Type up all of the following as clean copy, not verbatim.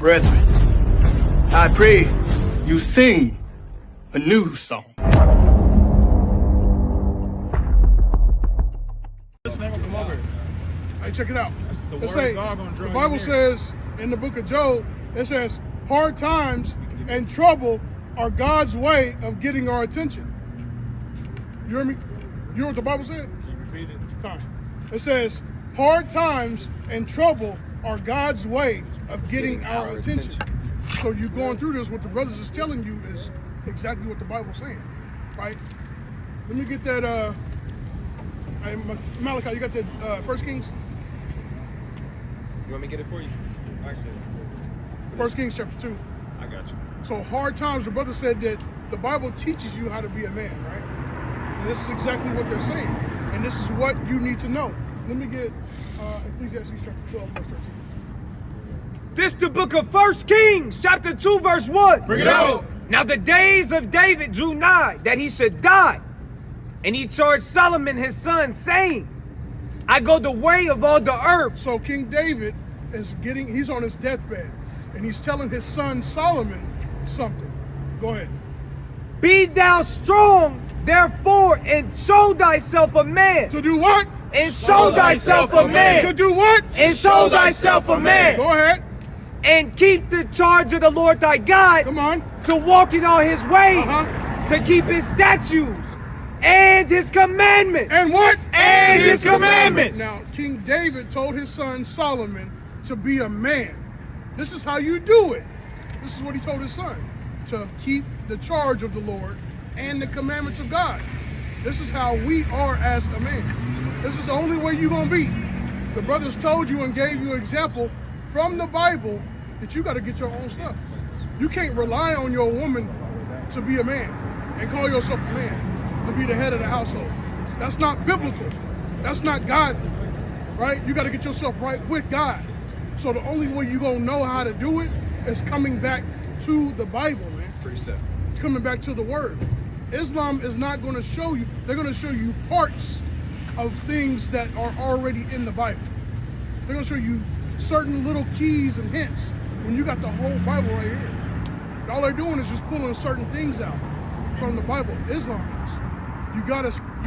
Brethren, I pray you sing a new song. Hey, check it out. The Bible says in the book of Job, it says, hard times and trouble are God's way of getting our attention. You hear me? You hear what the Bible said? Can you repeat it? Fine. It says, hard times and trouble are God's way of getting our attention. So you going through this, what the brothers is telling you is exactly what the Bible's saying, right? Let me get that, Malachi, you got that 1 Kings? You want me to get it for you? Actually, 1 Kings chapter 2. I got you. So hard times, the brother said that the Bible teaches you how to be a man, right? And this is exactly what they're saying. And this is what you need to know. Let me get Ecclesiastes chapter 12, verse 13. This the book of 1 Kings, chapter 2, verse 1. Bring it out. Now the days of David drew nigh, that he should die. And he charged Solomon his son, saying, I go the way of all the earth. So King David he's on his deathbed, and he's telling his son Solomon something. Go ahead. Be thou strong, therefore, and show thyself a man. To do what? And show thyself a man. To do what? And show thyself a man. Go ahead. And keep the charge of the Lord thy God. Come on. To walk in all his ways. To keep his statutes and his commandments. And what? And his commandments. Now, King David told his son Solomon to be a man. This is how you do it. This is what he told his son. To keep the charge of the Lord and the commandments of God. This is how we are as a man. This is the only way you're going to be. The brothers told you and gave you an example from the Bible that you got to get your own stuff. You can't rely on your woman to be a man and call yourself a man, to be the head of the household. That's not biblical. That's not godly, right? You got to get yourself right with God. So the only way you're going to know how to do it is coming back to the Bible, man. Precept. It's coming back to the Word. Islam is not going to show you, they're going to show you parts of things that are already in the Bible. They're going to show you certain little keys and hints when you got the whole Bible right here. All they're doing is just pulling certain things out from the Bible. Islam is. You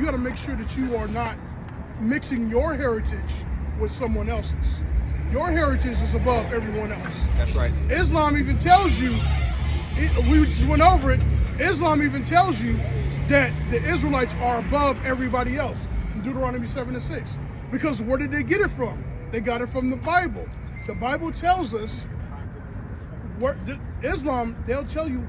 gotta make sure that you are not mixing your heritage with someone else's. Your heritage is above everyone else. That's right. Islam even tells you, we just went over it, Islam even tells you that the Israelites are above everybody else in Deuteronomy 7:6. Because where did they get it from? They got it from the Bible. The Bible tells us, Islam, they'll tell you,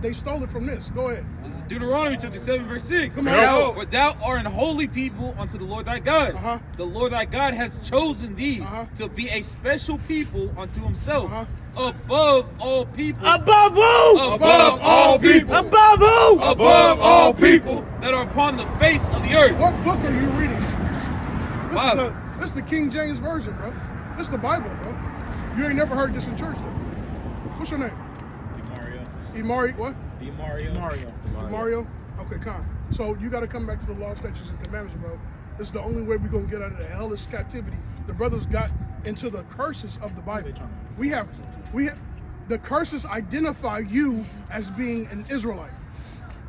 they stole it from this. Go ahead. This is Deuteronomy chapter 7, verse 6. Come on. For thou art an holy people unto the Lord thy God. The Lord thy God has chosen thee to be a special people unto himself. Above all people. Above who? Above all people. Above who? Above all people that are upon the face of the earth. What book are you reading? Bible. This is the King James Version, bro. This is the Bible, bro. You ain't never heard this in church, though. What's your name? Mario. What? Mario? Okay, con. So you got to come back to the law, statutes, and commandments, bro. This is the only way we're going to get out of the hellish captivity. The brothers got into the curses of the Bible. We have, the curses identify you as being an Israelite,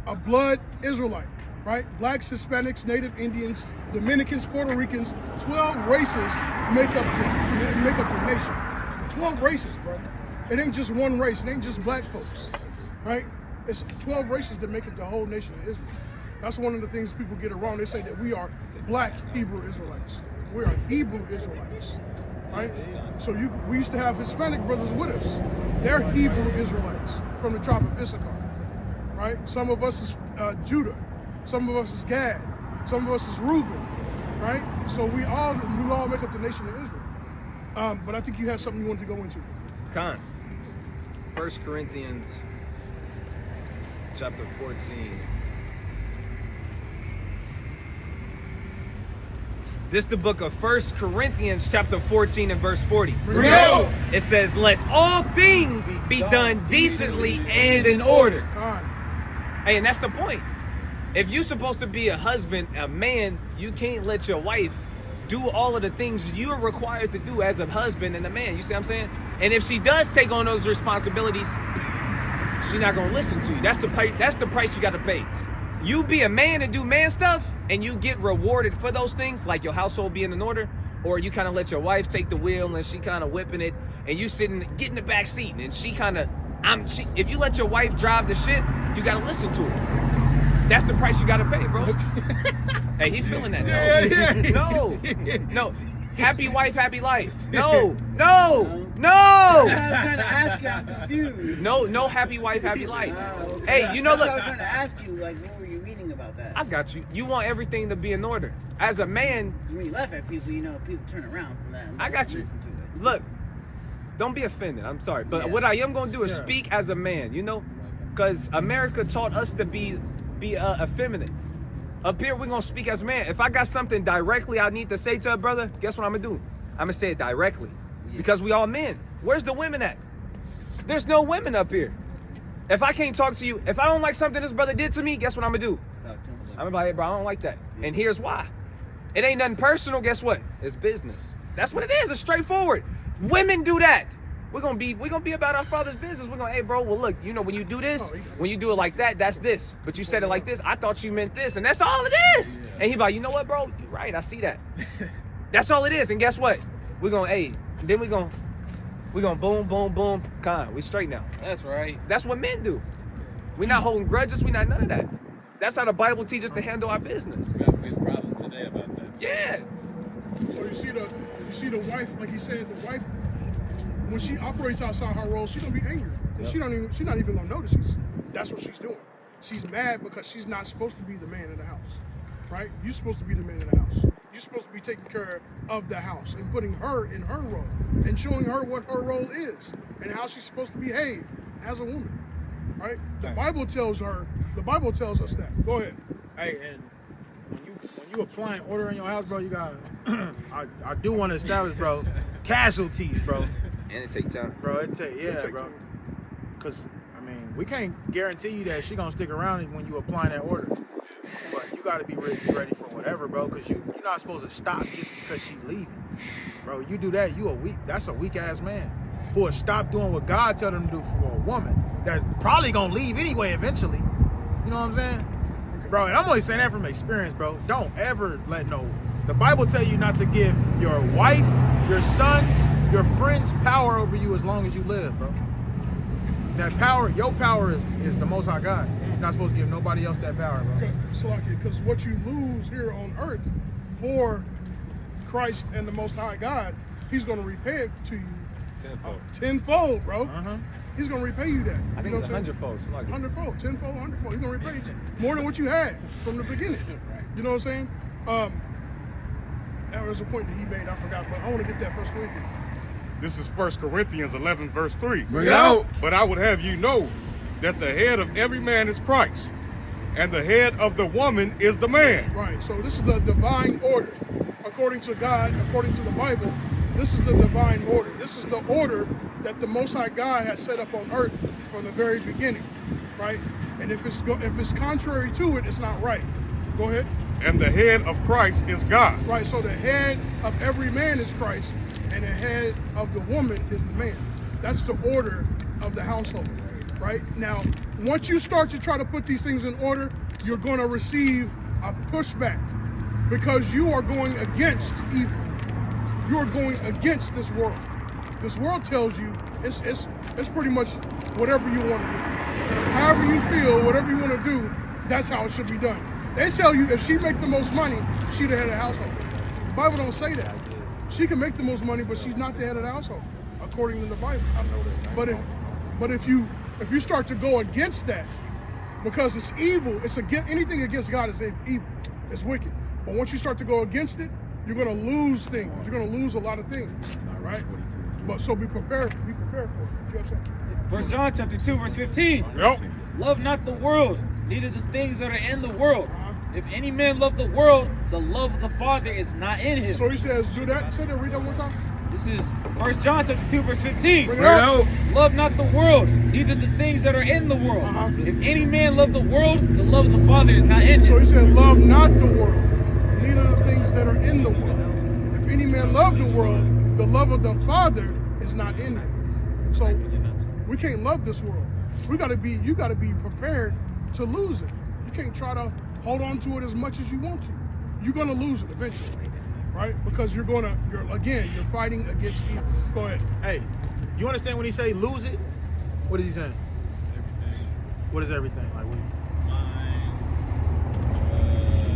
a blood Israelite, right? Blacks, Hispanics, Native Indians, Dominicans, Puerto Ricans, 12 races make up the nation. 12 races, bro. It ain't just one race. It ain't just black folks, right? It's 12 races that make up the whole nation of Israel. That's one of the things people get it wrong. They say that we are black Hebrew Israelites. We are Hebrew Israelites, right? So we used to have Hispanic brothers with us. They're Hebrew Israelites from the tribe of Issachar, right? Some of us is Judah. Some of us is Gad. Some of us is Reuben, right? So we all make up the nation of Israel. But I think you had something you wanted to go into. Con. 1 Corinthians chapter 14. This is the book of 1 Corinthians chapter 14 and verse 40. It says, let all things be done decently and in order. Hey, and that's the point. If you're supposed to be a husband, a man, you can't let your wife do all of the things you're required to do as a husband and a man. You see what I'm saying? And if she does take on those responsibilities, she's not gonna listen to you. That's the price you gotta pay. You be a man and do man stuff, and you get rewarded for those things, like your household being in order, or you kind of let your wife take the wheel and she kind of whipping it, and you get in the back seat, and she kind of, if you let your wife drive the shit, you gotta listen to her. That's the price you gotta pay, bro. Hey, he feeling that. No. Happy wife, happy life. No. I'm trying to ask you, I'm confused. No happy wife, happy life. Okay. Hey, you know, look. I was trying to ask you, like, what were you meaning about that? I got you. You want everything to be in order. As a man. When you laugh at people, you know, people turn around from that. And I got you. Listen to it. Look, don't be offended. I'm sorry. But what I am going to do is speak as a man, you know? Because America taught us to be effeminate. Up here, we're going to speak as a man. If I got something directly I need to say to a brother, guess what I'm going to do? I'm going to say it directly. Because we all men. Where's the women at? There's no women up here. If I can't talk to you, if I don't like something this brother did to me, guess what I'm going to do? I'm going to be like, hey, bro, I don't like that. And here's why. It ain't nothing personal. Guess what? It's business. That's what it is. It's straightforward. Women do that. We're gonna be about our Father's business. We're gonna, hey, bro, well, look, you know, when you do this, when you do it like that, that's this. But you said it like this. I thought you meant this, and that's all it is. And he be like, you know what, bro? You're right. I see that. That's all it is. And guess what? We're gonna, hey, then we're gonna boom, boom, boom. We straight now. That's right. That's what men do. We're not holding grudges. We're not none of that. That's how the Bible teaches us to handle our business. We got a big problem today about that. Yeah. So you see the wife, like he said, the wife, when she operates outside her role, she's gonna be angry. And she's not even gonna notice that's what she's doing. She's mad because she's not supposed to be the man in the house. Right? You're supposed to be the man in the house. You're supposed to be taking care of the house and putting her in her role and showing her what her role is and how she's supposed to behave as a woman. Right? The Bible tells us that. Go ahead. Hey, and when you applying order in your house, bro, you got I do want to establish, bro, casualties, bro. And it take time. Bro, it take bro. Time. Cause I mean, we can't guarantee you that she gonna stick around when you applying that order. But you gotta be ready for whatever, bro. Cause you're not supposed to stop just because she's leaving, bro. You do that, that's a weak ass man who will stop doing what God tell them to do for a woman that probably gonna leave anyway eventually. You know what I'm saying? Bro, and I'm only saying that from experience, bro. Don't ever the Bible tell you not to give your wife, your sons, your friends power over you as long as you live, bro. That power, your power is the Most High God. You're not supposed to give nobody else that power, bro. Because what you lose here on earth for Christ and the Most High God, he's going to repay it to you tenfold, bro. He's going to repay you that. I think it's 100-fold. Like 100-fold, tenfold, 100-fold. He's going to repay you more than what you had from the beginning. You know what I'm saying? There was a point that he made, I forgot, but I want to get that 1 Corinthians. This is 1 Corinthians 11, verse 3. Bring it out. But I would have you know that the head of every man is Christ, and the head of the woman is the man. Right, so this is the divine order. According to God, according to the Bible, this is the divine order. This is the order that the Most High God has set up on earth from the very beginning, right? And if it's contrary to it, it's not right. Go ahead. And the head of Christ is God. Right, so the head of every man is Christ, and the head of the woman is the man. That's the order of the household, right? Now, once you start to try to put these things in order, you're going to receive a pushback because you are going against evil. You are going against this world. This world tells you it's pretty much whatever you want to do. However you feel, whatever you want to do, that's how it should be done. They tell you if she make the most money, she the head of the household. The Bible don't say that. She can make the most money, but she's not the head of the household, according to the Bible. I know that. But if you start to go against that, because it's evil, anything against God is evil. It's wicked. But once you start to go against it, you're going to lose things. You're going to lose a lot of things, right? But so be prepared for it. You know what I'm saying? 1 John chapter 2, verse 15. Yep. Love not the world, neither the things that are in the world. If any man love the world, the love of the Father is not in him. So he says, do that. Say that. Read that one time. This is 1 John chapter 2, verse 15. Bring it out. Love not the world, neither the things that are in the world. If any man love the world, the love of the Father is not in him. So he said, love not the world, neither the things that are in the world. if any man love the world, the love of the Father is not in him. So we can't love this world. You gotta be prepared to lose it. You can't try to hold on to it as much as you want to. You're gonna lose it eventually, right? Because you're fighting against evil. Go ahead. Hey, you understand when he say lose it? What is he saying? Everything. What is everything? Like what?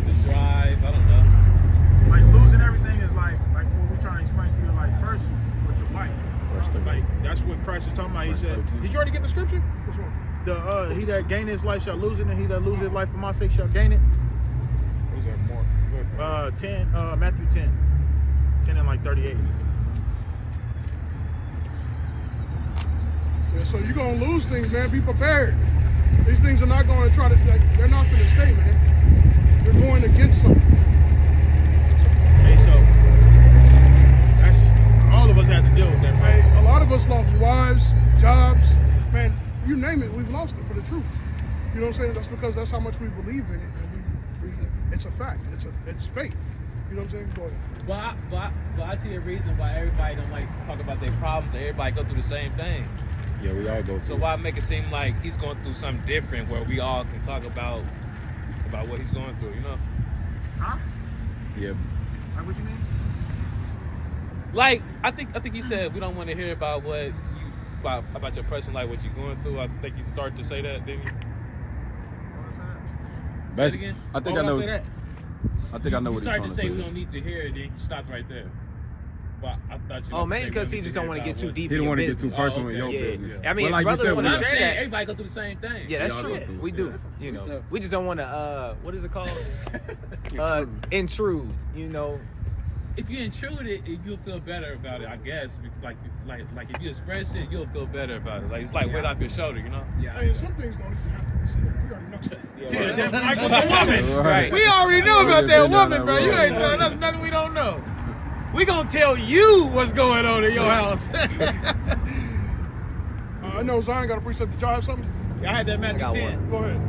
The drive. I don't know. Like losing everything is like what we're trying to explain to you, like first with your life. Like that's what Christ is talking about. He said, did you already get the scripture? Which one? He that gaineth his life shall lose it, and he that loseth his life for my sake shall gain it. Who's that more? 10, Matthew 10 and like 38. Yeah, so you're gonna lose things, man. Be prepared. These things are not going to try to stay. They're not going to stay, man. They're going against something. Hey, so that's all of us had to deal with that, Hey, right? a lot of us lost wives, jobs, man. You name it, we've lost it for the truth. You know what I'm saying? That's because that's how much we believe in it, and it's a fact. It's faith. You know what I'm saying? Go ahead. But I see a reason why everybody don't like to talk about their problems. Or everybody go through the same thing. Yeah, we all go through. So why make it seem like he's going through something different where we all can talk about what he's going through, you know? Huh? Yeah. Like what you mean? Like I think you said we don't want to hear about about your person, like what you're going through. I think you started to say that, didn't you? Say it again. I think I know. I think I know what he's trying You started to to say say. we don't need to hear it, then you stopped right there. But I thought you. Oh, maybe because he just don't want to get too deep. He in don't your want to get too business. personal in your Yeah. business. I mean, But like you brothers said, want But to I'm share saying that. everybody go through the same thing. Yeah, that's We all true. go through it. We do. You know, So- we just don't want to. What is it called? Intrude. You know. If you intrude it, you'll feel better about it, I guess. Like if you express it, you'll feel better about it. Like it's like weight off your shoulder, you know? Hey, some things don't even have to be said. We already know. Yeah, that's like with the woman. Right. We already know about that Been down woman, that bro. You road. ain't telling us nothing we don't know. We gonna tell you what's going on in your house. I know Zion got a precept. Did y'all have something? I had that Matthew got 10. Go ahead.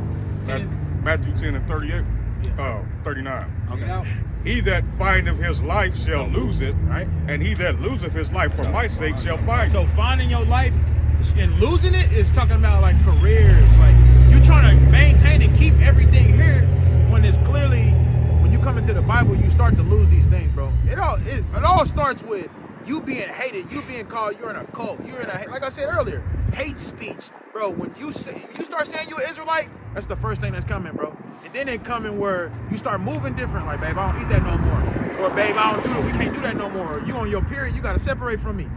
10. Matthew 10 and 38. 39. Okay. He that findeth his life shall lose it, Right. and he that loseth his life for my sake shall find it. So finding your life and losing it is talking about like careers. Like you trying to maintain and keep everything here when it's clearly when you come into the Bible you start to lose these things, bro. It all starts with you being hated, you being called you're in a cult, you're in a like I said earlier, hate speech, bro. When you start saying you're an Israelite, that's the first thing that's coming, bro. And then it coming where you start moving different, like babe, I don't eat that no more, or babe, I don't do that. We can't do that no more. Or, you on your period, you gotta separate from me.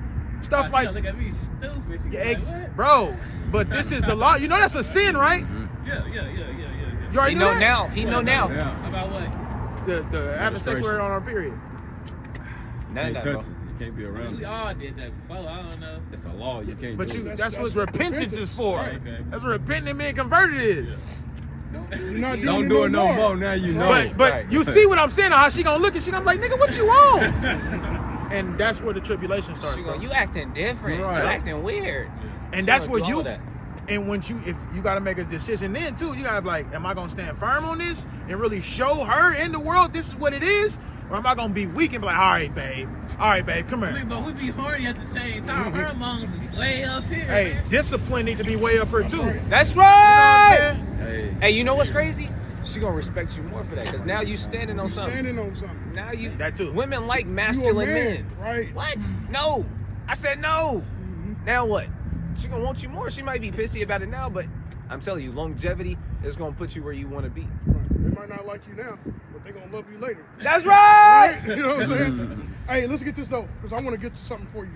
Stuff like look at me stupid. She yeah, like, what? bro. But this is the law. You know that's a sin, right? Yeah. You already He knew know that? now. He know now. Yeah. About what? The having sex with her on our period. None of Can't that, bro. touch it. You can't be around We it. all did that before. I don't know. It's a law. You can't. But do you it. that's what that's repentance is for. Right, okay. That's what repenting and being converted is. You're not doing Don't it do it no more. more. Now you know. But Right. you see what I'm saying? How she gonna look and she gonna be like, nigga, what you on? And that's where the tribulation starts. She Bro. go, you acting different. Right. You acting weird. And that's She where gonna do all you that. and when you if you gotta make a decision then too, you gotta be like, am I gonna stand firm on this and really show her in the world this is what it is? Or am I gonna be weak and be like, all right, babe, come I here. mean, but we be horny at the same time. Her lungs is way up here. Hey, discipline needs to be way up here too. That's You know what I'm right. saying? Hey, you know what's crazy? She gonna respect you more for that, cause now you standing on something. Standing on something. Now you. That too. Women like You a masculine man, men. right? What? No. I said no. Now what? She gonna want you more. She might be pissy about it now, but I'm telling you, longevity is gonna put you where you want to be. Right. They might not like you now, but they gonna love you later. That's right. Right? You know what I'm saying? Hey, let's get this though, because I want to get to something for you.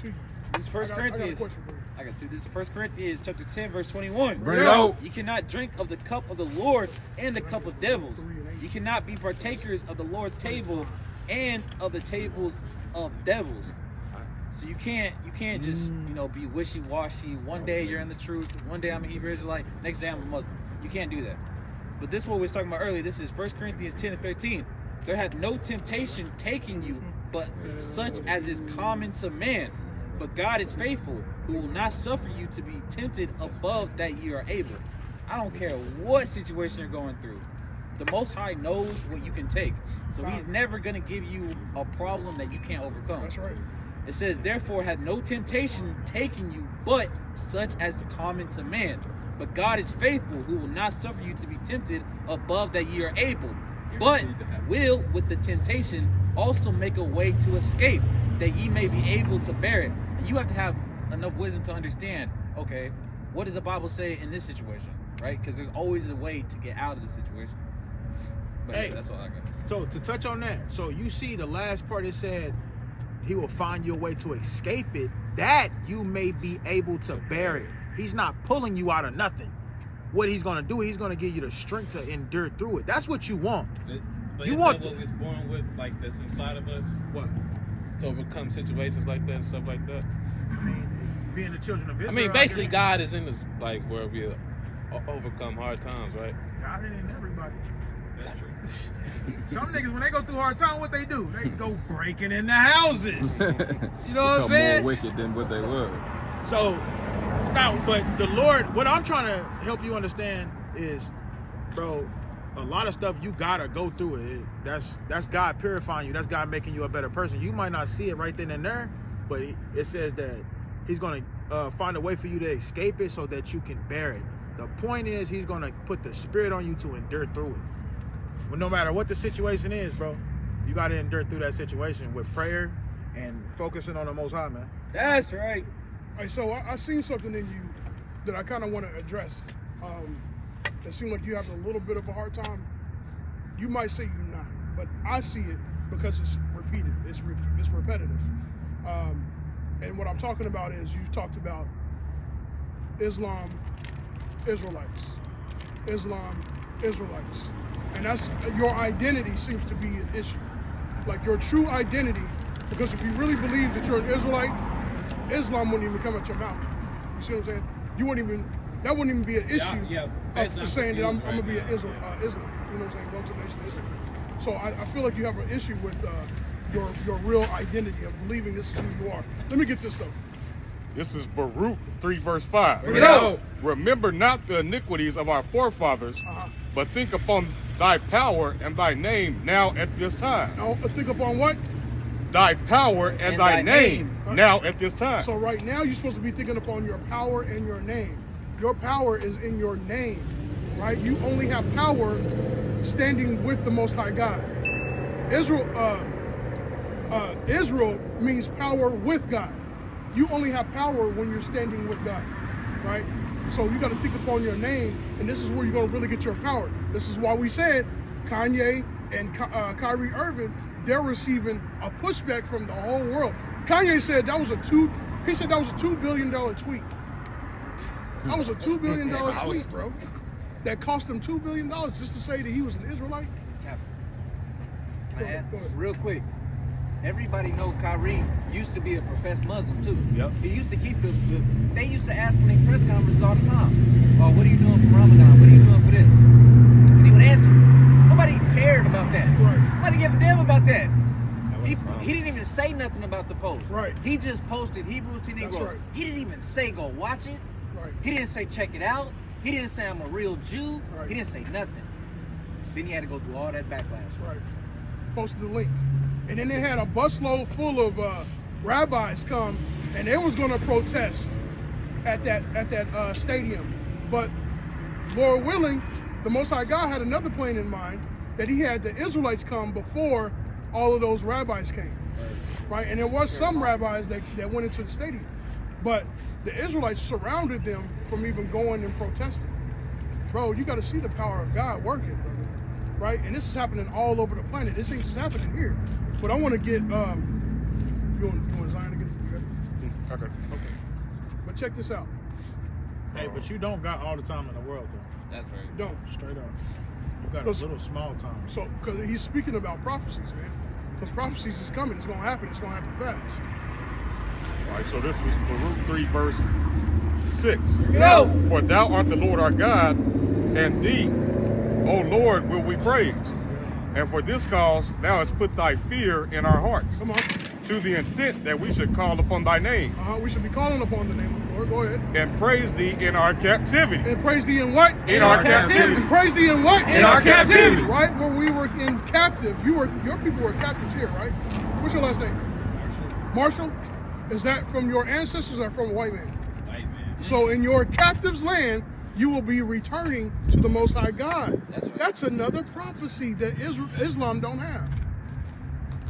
To you. This is 1 I got a Corinthians. question for you. I got two. This is 1 Corinthians chapter 10, verse 21. Bring it out. You cannot drink of the cup of the Lord and the cup of devils. You cannot be partakers of the Lord's table and of the tables of devils. So you can't just be wishy-washy. One day you're in the truth, one day I'm a Hebrew Israelite, next day I'm a Muslim. You can't do that. But this is what we was talking about earlier. This is 1 Corinthians 10 and 13. There hath no temptation taking you, but such as is common to man. But God is faithful, who will not suffer you to be tempted above that you are able. I don't care what situation you're going through. The Most High knows what you can take. So he's never going to give you a problem that you can't overcome. That's right. It says, therefore had no temptation taken you, but such as common to man. But God is faithful, who will not suffer you to be tempted above that ye are able, but will with the temptation also make a way to escape, that ye may be able to bear it. And you have to have enough wisdom to understand, okay, what does the Bible say in this situation, right? Because there's always a way to get out of the situation. But Hey, yeah, that's all I got. So to touch on that, so you see the last part, it said he will find you a way to escape it, that you may be able to bear it. He's not pulling you out of nothing. What he's gonna do, he's gonna give you the strength to endure through it. That's what you want. But You isn't want that what we're born with, like that's inside of us, What? to overcome situations like that and stuff like that? I mean, being the children of I Israel. mean, basically, guess God is in us, like where we overcome hard times, right? God ain't in everybody. That's true. Some niggas, when they go through hard time, what they do? They go breaking into houses. You know what I'm Become saying? more wicked than what they was. So it's not, but the Lord, what I'm trying to help you understand is, bro, a lot of stuff you gotta go through it. That's God purifying you. That's God making you a better person. You might not see it right then and there, but it says that he's gonna find a way for you to escape it so that you can bear it. The point is, he's gonna put the spirit on you to endure through it. But no matter what the situation is, bro, you gotta endure through that situation with prayer and focusing on the Most High, man. That's right. Hey, so I seen something in you that I kind of want to address. It seems like you have a little bit of a hard time. You might say you're not, but I see it because it's repeated. It's repetitive. And what I'm talking about is you talked about Islam, Israelites. Islam, Israelites. And that's your identity seems to be an issue. Like your true identity, because if you really believe that you're an Israelite, Islam wouldn't even come out your mouth. You see what I'm saying? You wouldn't even, that wouldn't even be an issue of saying that I'm gonna be an Islam. You know what I'm saying? Go to the nation of Islam. So I feel like you have an issue with your real identity of believing this is who you are. Let me get this though. This is Baruch 3 verse 5. Here we go. Remember not the iniquities of our forefathers, but think upon thy power and thy name now at this time. Now think upon what? Thy power and thy name now at this time. So right now you're supposed to be thinking upon your power and your name. Your power is in your name, right? You only have power standing with the Most High God. Israel means power with God. You only have power when you're standing with God, right? So you got to think upon your name, and this is where you're going to really get your power. This is why we said Kanye and Kyrie Irving, they're receiving a pushback from the whole world. Kanye said that was a $2 billion tweet. That was a $2 billion tweet, bro. That cost him $2 billion just to say that he was an Israelite. Can I add? Go ahead. Real quick. Everybody know Kyrie used to be a professed Muslim too. Yep. He used to keep they used to ask him in press conferences all the time, oh, what are you doing for Ramadan? What are you doing for this? And he would answer. Nobody cared about that. Right. Nobody gave a damn about that. He didn't even say nothing about the post. Right. He just posted Hebrews to Negroes. right. He didn't even say go watch it. Right. He didn't say check it out. He didn't say I'm a real Jew. Right. He didn't say nothing. Then he had to go through all that backlash. Right. Posted the link. And then they had a busload full of rabbis come, and they was going to protest at that stadium. But Lord willing, the Most High God had another plan in mind, that he had the Israelites come before all of those rabbis came. Right? And there was some rabbis that went into the stadium. But the Israelites surrounded them from even going and protesting. Bro, you got to see the power of God working, brother. Right? And this is happening all over the planet. This ain't just happening here. But I want to get, you want Zion to get it? Okay. But check this out. Hey, but you don't got all the time in the world, though. That's right. You don't. Straight up. You got a little small time. So, because he's speaking about prophecies, man. Because prophecies is coming. It's going to happen. It's going to happen fast. All right, so this is Baruch 3 verse 6. Go. For thou art the Lord our God, and thee, O Lord, will we praise. And for this cause thou hast put thy fear in our hearts. Come on. to the intent that we should call upon thy name. We should be calling upon the name of the Lord. Go ahead. And praise thee in our captivity. And praise thee in what? In our captivity. And praise thee in what? In our captivity. Right? When we were in captive, your people were captives here, right? What's your last name? Marshall. Is that from your ancestors or from a white man? White man. So in your captive's land, you will be returning to the Most High God. That's right. That's another prophecy that Islam don't have.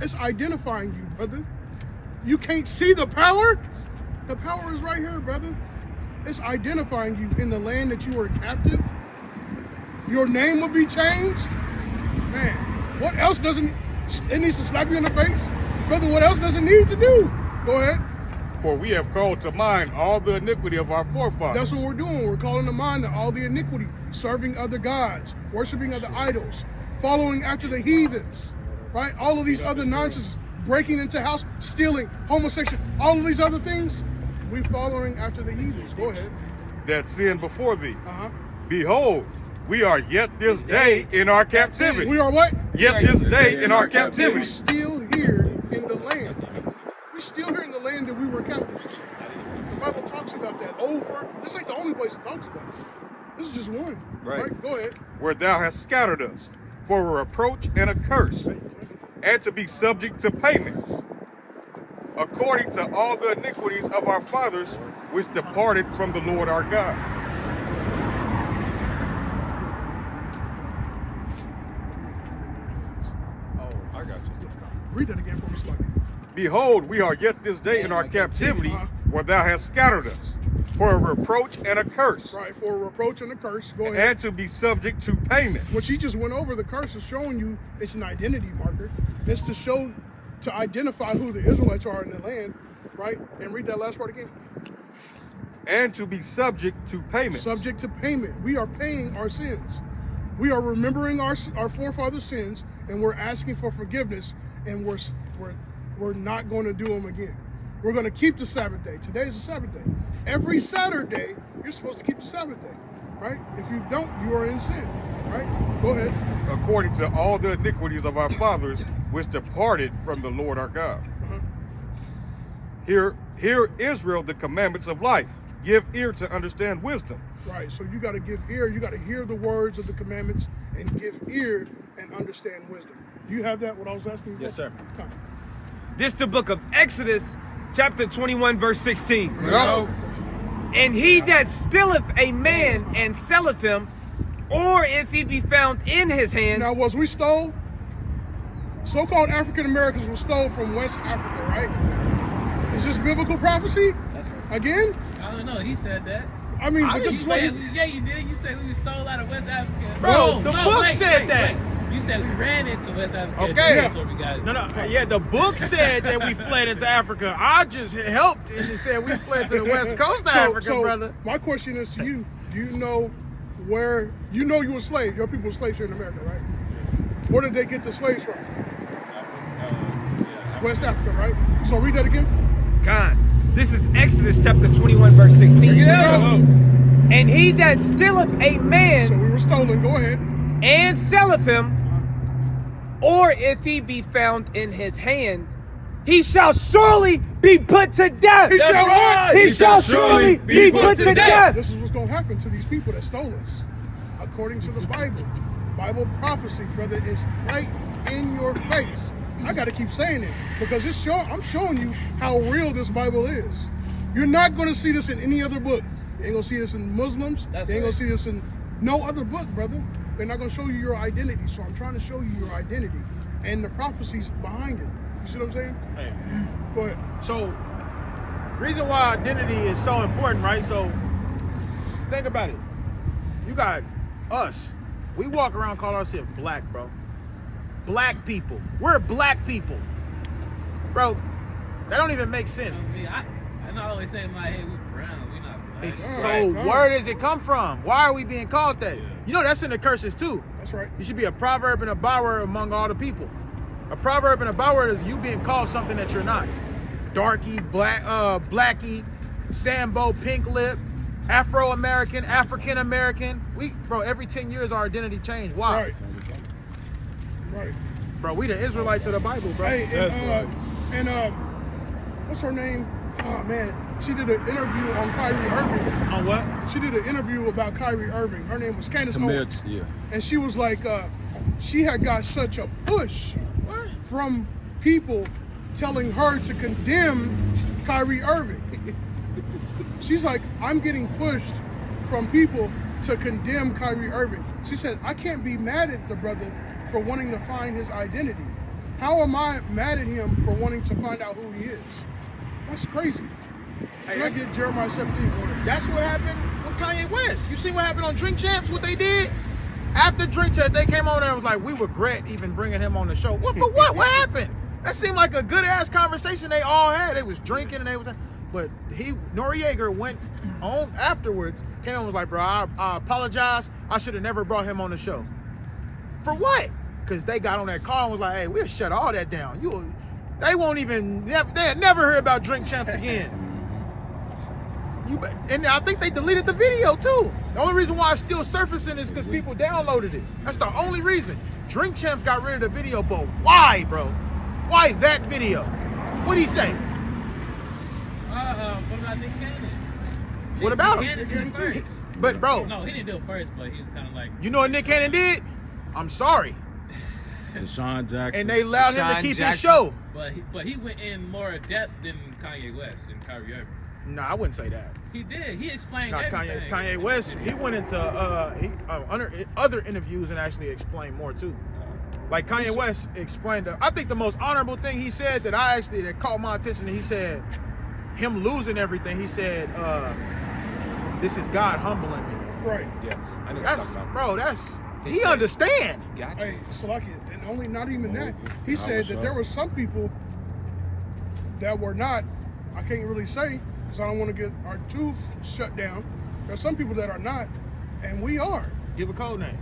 It's identifying you, brother. You can't see the power? The power is right here, brother. It's identifying you in the land that you were captive. Your name will be changed. Man, what else doesn't, it needs to slap you in the face? Brother, what else does it need to do? Go ahead. For we have called to mind all the iniquity of our forefathers. That's what we're doing. We're calling to mind all the iniquity, serving other gods, worshiping other idols, following after the heathens, right? All of these other nonsense, breaking into house, stealing, homosexual, all of these other things, we're following after the heathens. Go ahead. That sin before thee. Behold, we are yet this day in our captivity. We are what? Yet this day in our captivity. We're still here in the land. We're still here in the land that we were captives. The Bible talks about that over. This ain't the only place it talks about it. This is just one. Right? Go ahead. Where thou hast scattered us for a reproach and a curse, and to be subject to payments, according to all the iniquities of our fathers, which departed from the Lord our God. Oh, I got you. Read that again for me slightly. Behold, we are yet this day in our captivity, where thou hast scattered us, for a reproach and a curse. Right, for a reproach and a curse. Go ahead. And to be subject to payment. What she just went over, the curse is showing you it's an identity marker. It's to show, to identify who the Israelites are in the land, right? And read that last part again. And to be subject to payment. Subject to payment. We are paying our sins. We are remembering our forefathers' sins, and we're asking for forgiveness, and we're not going to do them again. We're going to keep the Sabbath day. Today is the Sabbath day. Every Saturday, you're supposed to keep the Sabbath day, right? If you don't, you are in sin, right? Go ahead. According to all the iniquities of our fathers, which departed from the Lord our God. Hear, Israel, the commandments of life. Give ear to understand wisdom. Right, so you got to give ear. You got to hear the words of the commandments and give ear and understand wisdom. Do you have that, what I was asking you? Yes, sir. Come. This the book of Exodus, chapter 21, verse 16. No. And he that stealeth a man and selleth him, or if he be found in his hand. Now, was we stole? So-called African Americans were stole from West Africa, right? Is this biblical prophecy? That's right. Again? I don't know. He said that. I mean, but You this is said, like, yeah, you did. You said we were stole out of West Africa. Bro, the book said that. You said we ran into West Africa. Okay. That's what we got. No, yeah, the book said that we fled into Africa. I just helped and it said we fled to the west coast of Africa, brother. My question is to you, do you know where, you know you were slaves, your people were slaves here in America, right? Where did they get the slaves from? West Africa, right? So read that again. God, this is Exodus chapter 21, verse 16. And he that stealeth a man. So we were stolen, go ahead. And selleth him, or if he be found in his hand, he shall surely be put to death. He shall what? He shall surely be put to death. This is what's going to happen to these people that stole us. According to the Bible. Bible prophecy, brother, is right in your face. I got to keep saying it because I'm showing you how real this Bible is. You're not going to see this in any other book. You ain't going to see this in Muslims. You ain't going to see this in no other book, brother. They're not going to show you your identity. So I'm trying to show you your identity and the prophecies behind it. You see what I'm saying? Hey. Go ahead. So, reason why identity is so important, right? So, think about it. You got us. We walk around calling ourselves black, bro. Black people. We're black people. Bro, that don't even make sense. I not always say in my head we brown. We not black. So where does it come from? Why are we being called that? You know that's in the curses too. That's right. You should be a proverb and a byword among all the people. A proverb and a byword is you being called something that you're not. Darky, black, blackie, Sambo, pink lip, Afro-American, African-American. Bro, every 10 years our identity changed. Why? Right. Bro, we the Israelites of the Bible, bro. Hey, and what's her name? Oh man, she did an interview on Kyrie Irving. On what? She did an interview about Kyrie Irving. Her name was Candace Owens. Yeah. And she was like, she had got such a push from people telling her to condemn Kyrie Irving. She's like, I'm getting pushed from people to condemn Kyrie Irving. She said, I can't be mad at the brother for wanting to find his identity. How am I mad at him for wanting to find out who he is? That's crazy. Can I get Jeremiah 17? That's what happened with Kanye West. You see what happened on Drink Champs, what they did? After Drink Champs, they came over there and was like, we regret even bringing him on the show. What for what? What happened? That seemed like a good-ass conversation they all had. They was drinking and they was... But Noriega went on afterwards, came on and was like, bro, I apologize. I should have never brought him on the show. For what? Because they got on that call and was like, hey, we'll shut all that down. They won't even, they'll never hear about Drink Champs again. And I think they deleted the video too. The only reason why it's still surfacing is because people downloaded it. That's the only reason. Drink Champs got rid of the video, but why, bro? Why that video? What'd he say? What about Nick Cannon? What about him? Nick Cannon did it first. But bro, No, he didn't do it first, but he was kind of like. you know what Nick Cannon did? I'm sorry. Deshaun Jackson. And they allowed him to Deshaun keep his Jackson. show. But he went in more depth than Kanye West and Kyrie Irving. No, I wouldn't say that. He did. He explained No, everything. Kanye West, he went into other interviews and actually explained more too. Like Kanye West explained, I think the most honorable thing he said that caught my attention, he said, him losing everything, he said, this is God humbling me. Right. Yeah. I know what That's, you're talking bro, he understand. about. Gotcha. Hey, Salaki, and only not even that. Moses, He said Abba that there were some people that were not, I can't really say, because I don't want to get our tube shut down. There's some people that are not, and we are. Give a code name.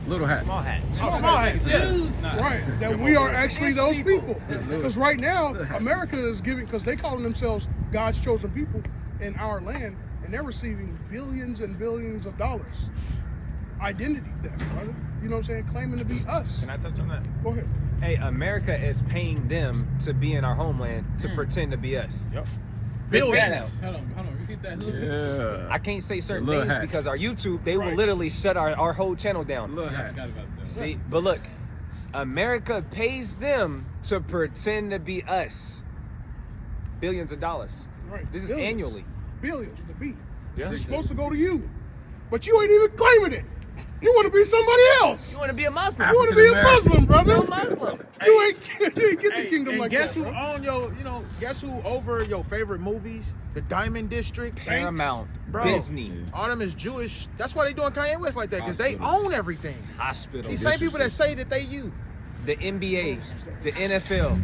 Little hat. Small hat. Small hats, yeah. Right, that we are actually those people. Because right now, America is giving, because they calling themselves God's chosen people in our land, and they're receiving billions and billions of dollars. Identity theft, brother. You know what I'm saying? Claiming to be us. Can I touch on that? Go ahead. Hey, America is paying them to be in our homeland to pretend to be us. Yep. Billions. Hold on. Repeat that. Yeah. I can't say certain Little things hats. because our YouTube, they will Right. literally shut our whole channel down. Little I hat. forgot about that. See, but look, America pays them to pretend to be us. Billions of dollars. Right. This is Billions. annually. Billions with the B. Yeah. It's supposed to go to you. But you ain't even claiming it. You want to be somebody else. You want to be a Muslim? You want to be a Muslim, brother. You're a Muslim. You ain't get the kingdom and like guess that. who bro. own guess who over your favorite movies? The Diamond District, Paramount, Bro. Disney, all them is Jewish. That's why they doing Kanye West like that, because they own everything. hospital, These same people that say that they you. the NBA, the NFL,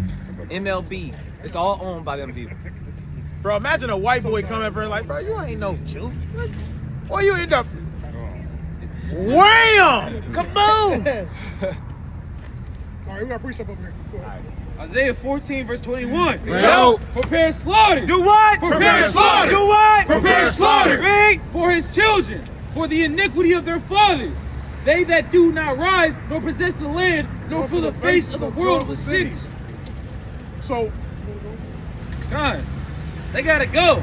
MLB. It's all owned by them people. Bro, imagine a white boy coming up here like, bro, you ain't no Jew. Or you end up, wham! Kaboom! All right, we got a precept over here. Go ahead. Isaiah 14, verse 21. Yo. Prepare slaughter. Do what? Prepare slaughter. Do what? Prepare slaughter. Read. For his children, for the iniquity of their fathers. They that do not rise, nor possess the land, nor fill the face of the world with cities. So, God, they gotta go.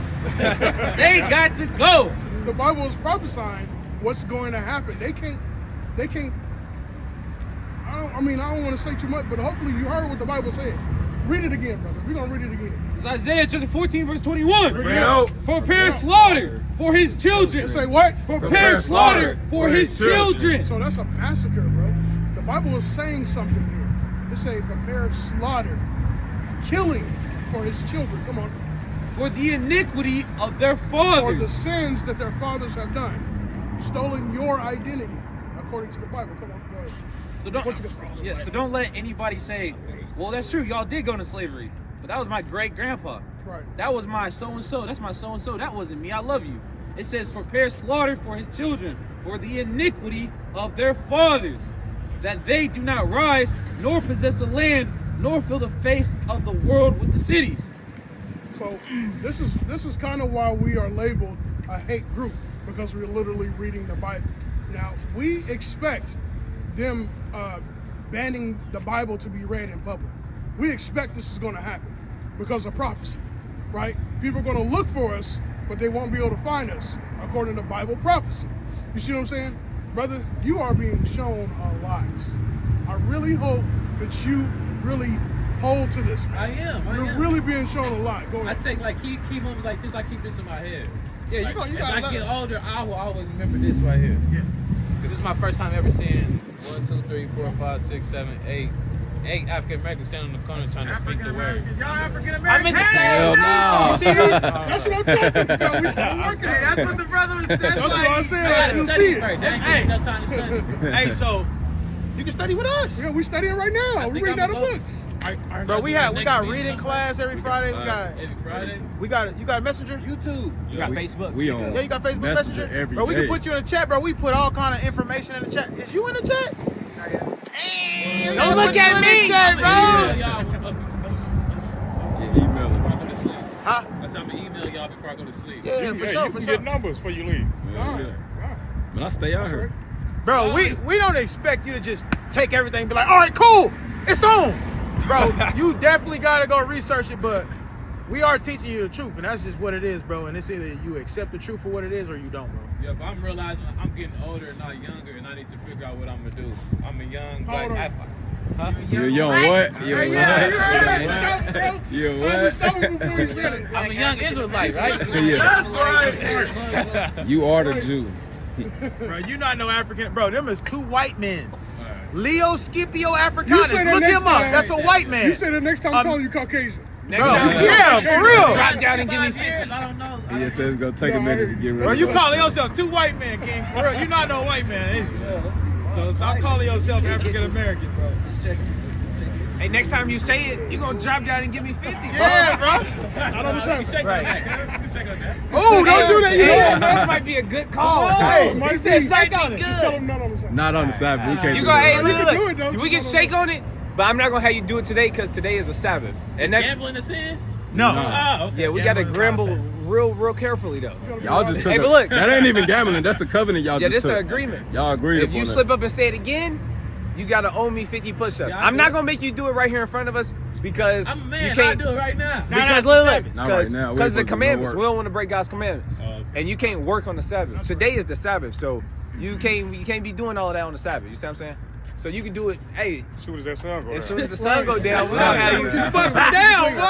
They got to go. the Bible is prophesying what's going to happen. They can't, I don't want to say too much, but hopefully you heard what the Bible said. Read it again, brother. We're going to read it again. It's Isaiah chapter 14, verse 21. Yo. Prepare slaughter for his children. It say what? Prepare slaughter for his children. So that's a massacre, bro. The Bible is saying something here. It say prepare slaughter, killing for his children. Come on. For the iniquity of their For the fathers. sins that their fathers have done. Stolen your identity, according to the Bible. Come on, go ahead. So don't let anybody say, well, that's true. Y'all did go into slavery. But that was my great grandpa. Right. That was my so-and-so. That's my so-and-so. That wasn't me. I love you. It says, prepare slaughter for his children, for the iniquity of their fathers, that they do not rise, nor possess the land, nor fill the face of the world with the cities. So this is kind of why we are labeled a hate group, because we're literally reading the Bible. Now, we expect them banning the Bible to be read in public. We expect this is going to happen because of prophecy. right? People are going to look for us, but they won't be able to find us, according to Bible prophecy. You see what I'm saying? Brother, you are being shown a lot. I really hope that you really hold to this, man. I am. You're really being shown a lot. Go I ahead. take like key moments like this. I keep this in my head. Yeah, Like, you as gotta I get older, I will always remember this right here. Yeah. Because this is my first time ever seeing 1, 2, 3, 4, 5, 6, 7, 8 African Americans standing in the corner trying to speak the word. Y'all African I American? meant to say Hell no. See, that's what I'm talking about. We start working. Hey, that's what the brother was. That's what I said. I I still study see it. first. I ain't getting no time to study. Hey, so you can study with us. Yeah, we studying right now. We think reading I'm out the gonna go- books. Bro, we got reading class every Friday. Every Friday. You got Messenger? YouTube. You got Facebook. We on. Yeah, you got Facebook Messenger? every Bro, we day. can put you in the chat, bro. We put all kind of information in the chat. Is you in the chat? Hey, Don't look at me. Chat, bro. Yeah, email Before us. I go to sleep. Huh? I said I'm gonna email y'all before I go to sleep. Yeah, for you sure, can for get sure. numbers before you leave. Yeah, yeah. But I stay out here. Bro, we don't expect you to just take everything and be like, all right, cool, it's on. Bro, you definitely got to go research it, but we are teaching you the truth, and that's just what it is, bro. And it's either you accept the truth for what it is or you don't, bro. Yeah, but I'm realizing I'm getting older, not younger, and I need to figure out what I'm gonna do. I'm a young How old black. are Huh? You're young what? You're Hey, yeah, you heard what? that. Stop, bro. You're I just what? told you before you said it. I'm a young Israelite, right? Yeah. You are the Jew. Bro, you not no African. Bro, them is two white men. Leo Scipio You say Africanus. that Look next him up. time. That's a white man. You say the next time I'm calling you Caucasian. Next Bro, time, yeah, for real. drop down and give me 5 years, 50. I don't know. He just said it's gonna take a minute to get rid Bro, of you it. calling yourself two white men, King. For real. You not no white man, is you? So stop calling yourself African American, bro. Hey, next time you say it, you gonna drop down and give me 50, bro. Yeah, bro. I don't understand. Right. Oh, don't do that. You Hey, know. this might be a good call. Hey, Might he said be. shake on it. Just tell them not on the side. Not on the Sabbath. We can't You do go, hey, that. look, You can do it, though. we can Just shake don't on it, but I'm not gonna have you do it today because today is a Sabbath. And Is that, gambling a sin? No. Oh, okay. yeah, we gotta gamble real carefully though. Y'all just took Hey, a, but look. that ain't even gambling. That's the covenant y'all Yeah, just this took. is an agreement. Y'all agreed If you upon slip that. up and say it again, you gotta owe me 50 push-ups. Yeah, I I'm do. not gonna make you do it right here in front of us because I'm a man. you I'll can't. do it right now. Because Not look, Not right now. We because the ain't supposed to commandments. go We work. don't want to break God's commandments, and you can't work on the Sabbath. Today is the Sabbath, so you can't be doing all of that on the Sabbath. You see what I'm saying? So you can do it. Hey, As soon as that sun goes as down. soon as the sun go down, we don't have you. Bust it down, boy.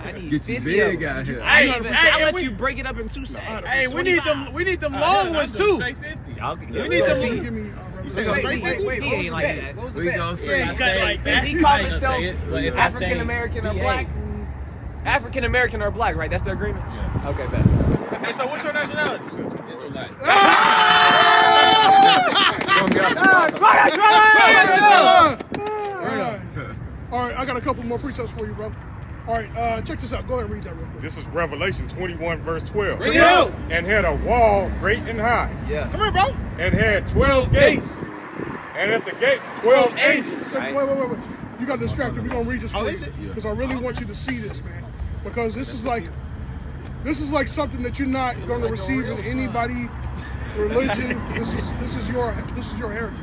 I need Get you 50 big of them. out here. I'll let we- you break it up in 2 sacks. Hey, we need them long ones too. We need them- see. Give me You We said, gonna wait, see. wait, He ain't like that. What was the We bet? gonna He see. ain't cut like If that. he called I ain't himself gonna say it, but if I African say American or VA. black, African American or black, right? That's the agreement. Okay, bet. Hey, so what's your nationality? Israelite. All right, I got a couple more precepts for you, bro. All right, check this out. Go ahead and read that real quick. This is Revelation 21, verse 12. Bring it out. And had a wall great and high, Yeah. Come here, bro. and had 12 gates. And at the gates, 12 angels. Wait. You got distracted. We're gonna read this Oh, for is you it? because I really want you to see this, man. Because this is like something that you're not gonna receive in anybody religion. This is your heritage,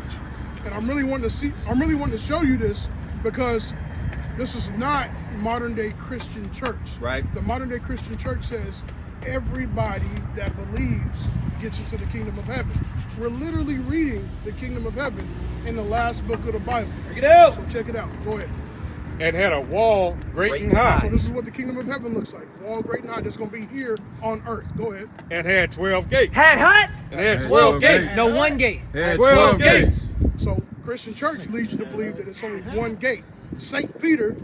and I'm really wanting to show you this because this is not modern day Christian church. Right. The modern day Christian church says everybody that believes gets into the kingdom of heaven. We're literally reading the kingdom of heaven in the last book of the Bible. Bring it out. So check it out. Go ahead. And had a wall great Great and So high, this is what the kingdom of heaven looks like. Wall great and high. That's going to be here on earth. Go ahead. and had 12 gates. Had hut? And had Had 12 12 gates. No, one gate. Yeah, 12 gates. So Christian church leads you to believe that it's only one gate. St. Peter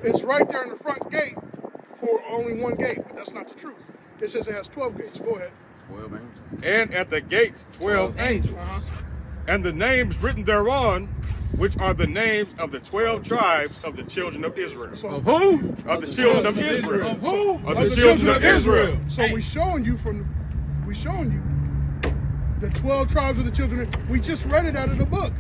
is right there in the front gate for only one gate, but that's not the truth. It says it has 12 gates. Go ahead. 12 angels. And at the gates, 12 angels. Uh-huh. And the names written thereon, which are the names of the 12 tribes of the children of Israel. So, Of who? Of the children of Israel. Of who? Of the children of Israel. So we showing you the 12 tribes of the children. We just read it out of the book.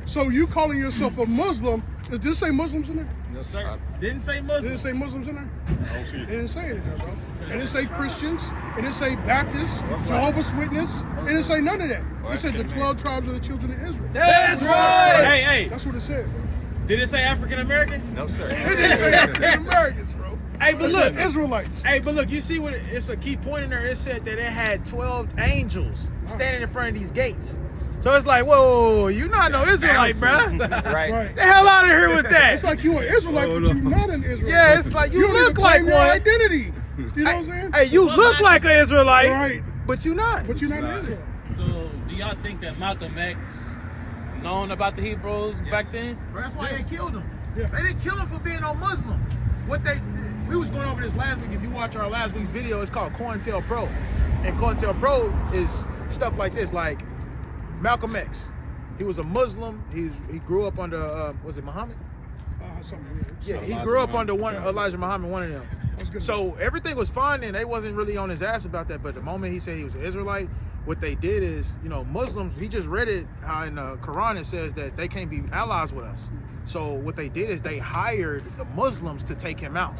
So you calling yourself a Muslim? Did it say Muslims in there? No, sir. Didn't say Did Muslim. it say Muslims in there? I don't see It it. didn't say it in there, bro. It didn't say Christians. It didn't say Baptists, Jehovah's Witness. It didn't say none of that. It said the 12 tribes of the children of Israel. That's right. Hey, That's what it said, bro. did it say African American? No, sir. It didn't say African Americans, bro. Hey, but It look, said Israelites. Hey, but look, you see what it's a key point in there. It said that it had 12 angels standing in front of these gates. So it's like, whoa, you not no Israelite, bruh. Right. The hell out of here with that. It's like you an Israelite, but you're not an Israelite. Yeah, it's like you don't look even like claim your one. identity. You know what I'm saying? Hey, you look like an Israelite, Right. but you not. But you're not an Israelite. So, do y'all think that Malcolm X known about the Hebrews back then? Bro, that's why they killed him. Yeah. They didn't kill him for being no Muslim. We was going over this last week. If you watch our last week's video, it's called COINTELPRO. And COINTELPRO is stuff like this, like Malcolm X. He was a Muslim. He grew up under, was it Muhammad? Something weird. Yeah, he grew up under Elijah Muhammad, one of them. That's good. So everything was fine, and they wasn't really on his ass about that. But the moment he said he was an Israelite, what they did is, Muslims, he just read it how in the Quran it says that they can't be allies with us. So what they did is they hired the Muslims to take him out.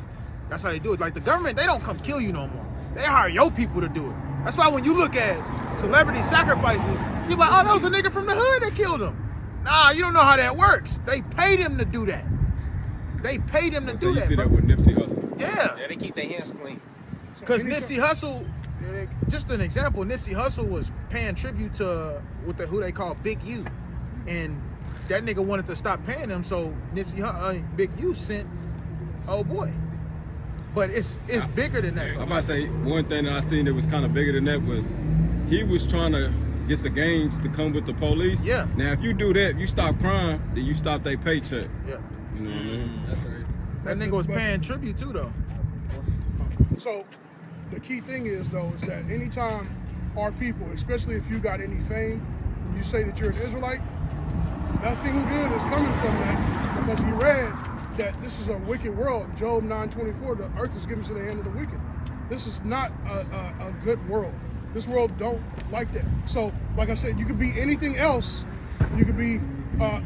That's how they do it. Like the government, they don't come kill you no more. They hire your people to do it. That's why when you look at celebrity sacrifices, you're like, oh, that was a nigga from the hood that killed him. Nah, you don't know how that works. They paid him to do that. They paid him to do that. You see bro. that with Nipsey Hussle. Yeah. Yeah, they keep their hands clean. Because Nipsey Hussle, just an example, Nipsey Hussle was paying tribute to who they call Big U. And that nigga wanted to stop paying him, so Big U sent oh boy. But it's bigger than that. I'm about to say, one thing that I seen that was kind of bigger than that was he was trying to get the gangs to come with the police. Yeah. Now, if you do that, you stop crime, then you stop their paycheck. Yeah. You know what I mean? That's right. That nigga was paying tribute too, though. So the key thing is though, is that anytime our people, especially if you got any fame, and you say that you're an Israelite, nothing good is coming from that, because you read that this is a wicked world. Job 9:24, the earth is given to the hand of the wicked. This is not a good world. This world don't like that. So, like I said, you could be anything else. You could be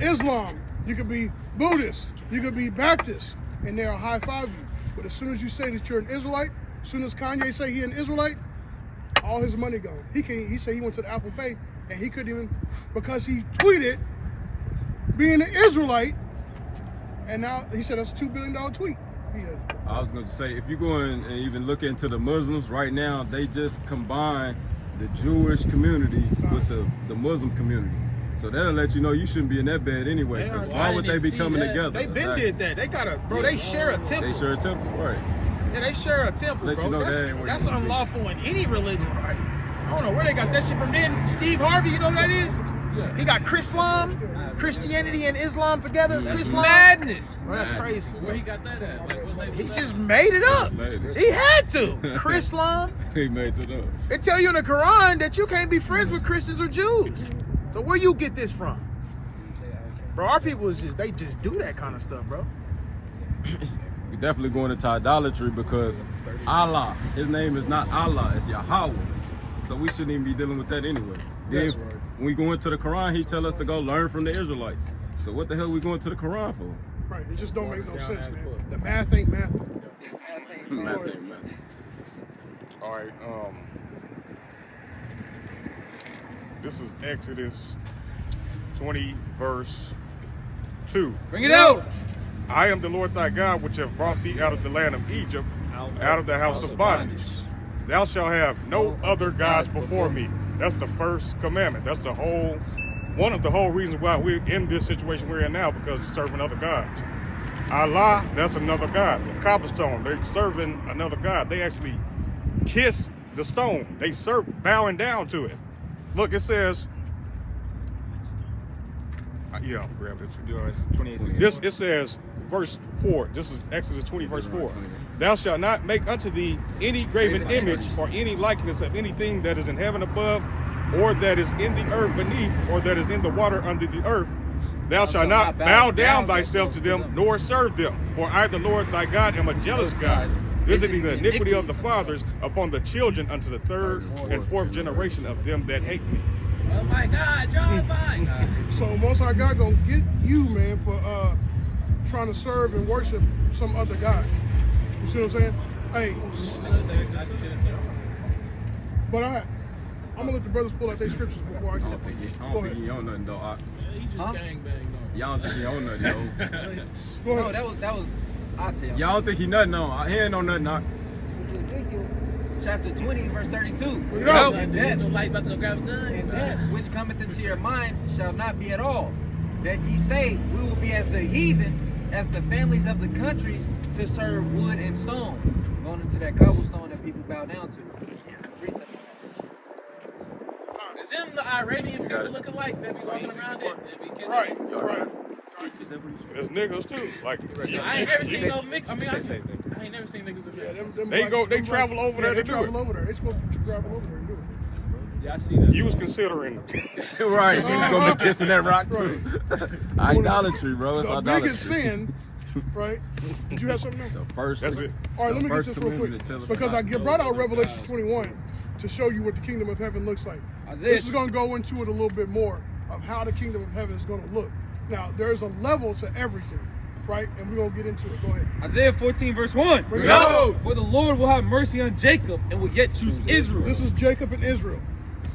Islam, you could be Buddhist, you could be Baptist, and they'll high five you. But as soon as you say that you're an Israelite, as soon as Kanye say he an Israelite, all his money gone. He said he went to the Apple Pay and he couldn't even, because he tweeted being an Israelite, and now he said that's a $2 billion tweet. I was going to say, if you go in and even look into the Muslims right now, they just combine the Jewish community with the Muslim community. So that'll let you know you shouldn't be in that bed anyway. Why would they be coming together? They been did that. They got they share a temple. They share a temple, right. Yeah, they share a temple, Let bro. you know that ain't where That's you wanna be. unlawful in any religion, right? I don't know where they got that shit from. Then Steve Harvey, you know what that is? Yeah. He got Christianity and Islam together. That's Chrislam. madness. Bro, that's crazy. Where he got that at? Like, what label? He just made it up. He had to. Chrislam. He made it up. They tell you in the Quran that you can't be friends with Christians or Jews. So where you get this from? Bro, our people they just do that kind of stuff, bro. We're definitely going into idolatry because Allah, his name is not Allah, it's Yahweh. So we shouldn't even be dealing with that anyway. That's Then right. when we go into the Quran, he tell us to go learn from the Israelites. So what the hell are we going to the Quran for? Right, it just don't make no sense, man. The math ain't math. Math ain't math. All right. This is Exodus 20, verse 2. Bring it out. I am the Lord thy God, which have brought thee out of the land of Egypt, out of the house of bondage. Thou shalt have no other gods before me. That's the first commandment. That's one of the whole reasons why we're in this situation we're in now, because we're serving other gods. Allah, that's another god. The cobblestone, they're serving another god. They actually kiss the stone. They serve bowing down to it. Look, it says, yeah, I'll grab it. It says, verse 4. This is Exodus 20, verse 4. Thou shalt not make unto thee any graven image or any likeness of anything that is in heaven above, or that is in the earth beneath, or that is in the water under the earth. Thou shalt not bow down thyself to them, nor serve them. For I, the Lord thy God, am a jealous God, visiting the iniquity of the fathers upon the children unto the third and fourth generation of them that hate me. Oh my God, John, my God. So Most High God gonna get you, man, for trying to serve and worship some other God. You see what I'm saying? Hey, but I'm gonna let the brothers pull out their scriptures before I I say. don't think he own nothing though. He just gangbanged on. Y'all don't think he own nothing though. Go No, ahead. that was I'll tell you. Y'all don't think he nothing on? He ain't on nothing. Ezekiel chapter 20, verse 32. No. And that which cometh into your mind shall not be at all. That ye say, we will be as the heathen, as the families of the countries, to serve wood and stone. Going into that cobblestone that people bow down to. Is them the Iranian people looking like that be walking around it? Right. There's niggas too. Like I ain't never seen no mix. I mean, Same thing. I ain't never seen niggas in there. they travel over there to do it. travel over there. They supposed to travel over there and do it. Yeah, I see that. You was considering Right, you gonna be kissing that rock too. Idolatry, bro. It's The idolatry. biggest sin, right? Did you have something else? The first. That's it. All right, let me get first this real community quick. to tell us Because I about brought out Revelation 21 to show you what the kingdom of heaven looks like. Isaiah, This is going to go into it a little bit more of how the kingdom of heaven is going to look. Now, there's a level to everything, right? And we're going to get into it. Go ahead. Isaiah 14 verse 1. Bring it out. For the Lord will have mercy on Jacob and will yet choose Israel. This is Jacob and Israel,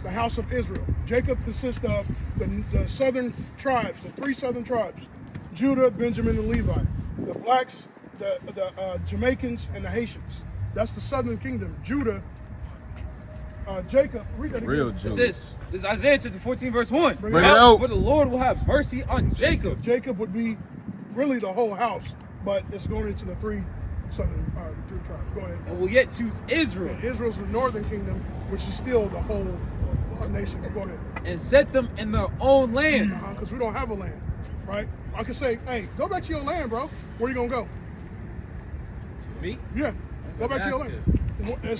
the house of Israel. Jacob consists of the southern tribes, the three southern tribes, Judah, Benjamin, and Levi. The blacks, the Jamaicans, and the Haitians. That's the southern kingdom. Judah, Jacob, read that again. Real It Jews. says, this is Isaiah chapter 14 verse 1. Bring it out. For the Lord will have mercy on Jacob. Jacob would be really the whole house, but it's going into the three southern three tribes. Go ahead. And will yet choose Israel. And Israel's the northern kingdom, which is still the whole nation. Go ahead. And set them in their own land. Because we don't have a land, right? I could say, hey, go back to your land, bro. Where you gonna go? Me? Yeah, go back to your land.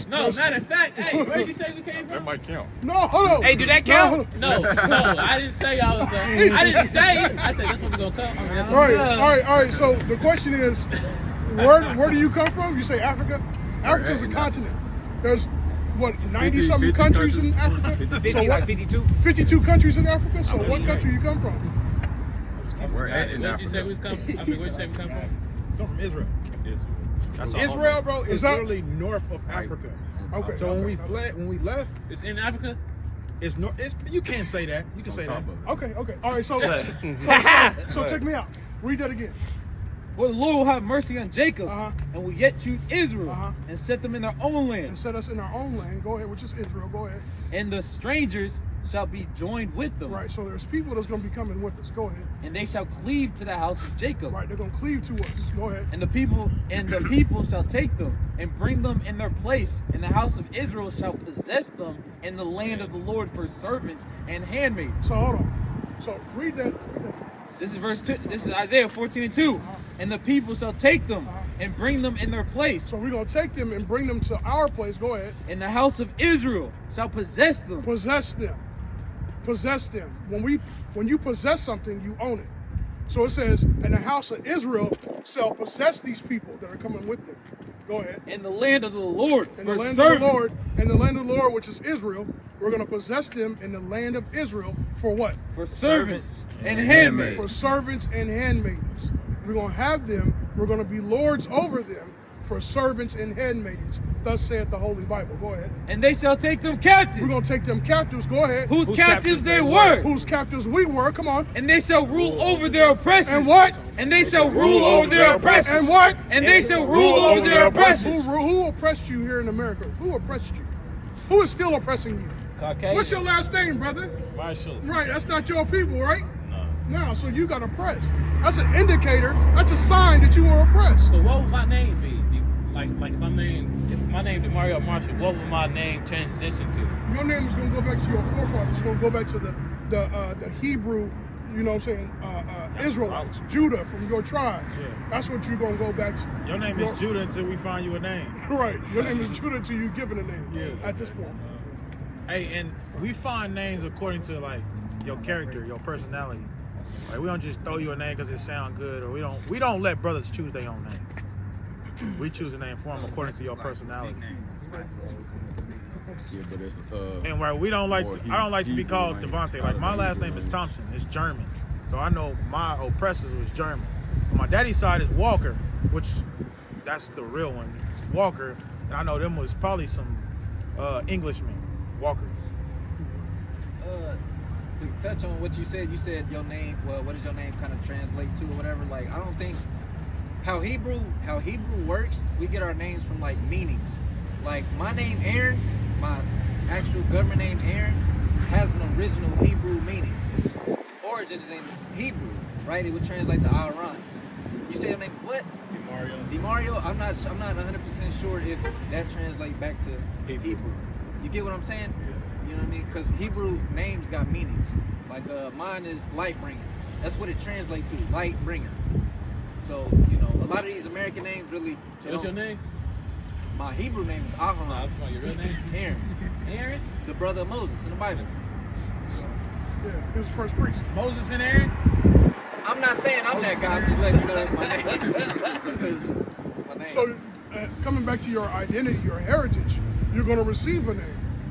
No, matter of fact, hey, where did you say we came That from? might count. No, hold on. Hey, do that count? No, I didn't say y'all was. I didn't say. I said that's what we're gonna come. I mean, that's All what right. So the question is, where do you come from? You say Africa. Africa's a continent. There's what 90-something 50 countries in Africa. 50, So like what? 52. 52 countries in Africa. So what country you come from? We're at in Where'd you say we Africa. was coming? I mean, where'd you say we come from? Come from Israel. That's all. Israel, bro, is that- literally north of Africa. Okay. So when we left, It's in Africa. it's north. You can't say that. You can say that. Okay. All right. So check me out. Read that again. For the Lord will have mercy on Jacob and will yet choose Israel and set them in their own And land. set us in our own land. Go ahead, which is Israel. Go ahead. And the strangers shall be joined with them. Right. So there's people that's going to be coming with us. Go ahead. And they shall cleave to the house of Jacob. Right. They're going to cleave to us. Go ahead. And the people shall take them and bring them in their place, and the house of Israel shall possess them in the land of the Lord for servants and handmaids. So hold on. So read that. This is verse 2. This is Isaiah 14 and 2. And the people shall take them and bring them in their place, So we're going to take them and bring them to our place. Go ahead. and the house of Israel shall possess them. Possess them. Possess them. When you possess something, you own it. So it says, and the house of Israel shall possess these people that are coming with them. Go ahead. In the land of the Lord In for the land servants. of the Lord, in the land of the Lord, which is Israel, we're going to possess them in the land of Israel for what? For servants and handmaids. For servants and handmaidens. We're going to have them, we're going to be lords over them for servants and handmaidens. Thus saith the Holy Bible. Go ahead. And they shall take them captive. We're going to take them captives. Go ahead. Whose captives they were. Whose captives we were. Come on. And they shall rule over their oppressors. And what? And they shall rule over their oppressors. And what? And they shall rule over their oppressors. Who oppressed you here in America? Who oppressed you? Who is still oppressing you? Caucasian. What's your last name, brother? Marshalls. Right, that's not your people, right? No, so you got oppressed. That's an indicator. That's a sign that you were oppressed. So what would my name be? Like if my name Mario Marshall, what would my name transition to? Your name is going to go back to your forefathers. It's going to go back to the Hebrew, you know what I'm saying, Israelites, Judah from your tribe. Yeah. That's what you're going to go back to. Your name is Judah until we find you a name. Right. Your name is Judah until you given a name at this point. Hey, and we find names according to like your character, your personality. Like we don't just throw you a name because it sounds good, or we don't let brothers choose their own name. We choose a name for them according to your personality. Yeah, but it's And right, we don't like. I don't like to be called Hebrew Devontae. Like my last name is Thompson. It's German, so I know my oppressors was German. On my daddy's side is Walker, which that's the real one, Walker. And I know them was probably some Englishmen, Walkers. To touch on what you said your name, well, what does your name kind of translate to or whatever? Like, I don't think how Hebrew works, we get our names from like meanings. Like my name Aaron, my actual government name Aaron, has an original Hebrew meaning. Its origin is in Hebrew, right? It would translate to Aaron. You say your name is what? DeMario. I'm not 100% sure if that translates back to Hebrew. You get what I'm saying? You know what I mean? Because Hebrew names got meanings. Like mine is light bringer. That's what it translates to, light bringer. So, you know, a lot of these American names really... What's your name? My Hebrew name is Aaron. No, I'm talking about your real name? Aaron. Aaron? The brother of Moses in the Bible. Yeah, he was the first priest. Moses and Aaron? I'm not saying I'm that guy. I'm just letting you know that's my name. My name. So, coming back to your identity, your heritage, you're going to receive a name.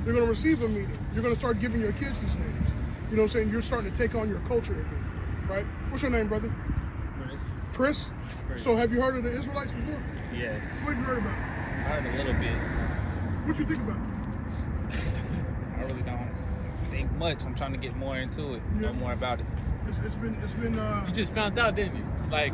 You're going to receive a meaning. You're going to start giving your kids these names. You know what I'm saying? You're starting to take on your culture again, right? What's your name, brother? Chris? So have you heard of the Israelites before? Yes. What have you heard about? I heard a little bit. What you think about? I really don't think much. I'm trying to get more into it, know more about it. It's been. You just found out, didn't you? Like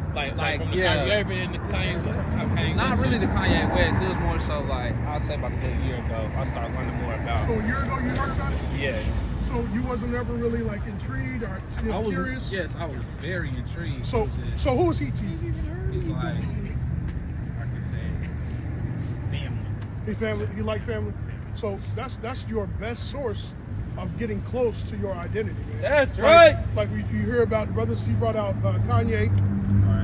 from the yeah. Kyrie Irving and the Kanye Not West really shit. the Kanye West. It was more so like, I'll say about a good year ago, I started learning more about So it. a year ago you heard about it? Yes. So you wasn't ever really like intrigued or curious? Yes, I was very intrigued. So It was just- so who was he to you? It's like, I could say, family. He family. He like family. So that's your best source of getting close to your identity, man. That's right. Like you hear about the brothers. He brought out Kanye,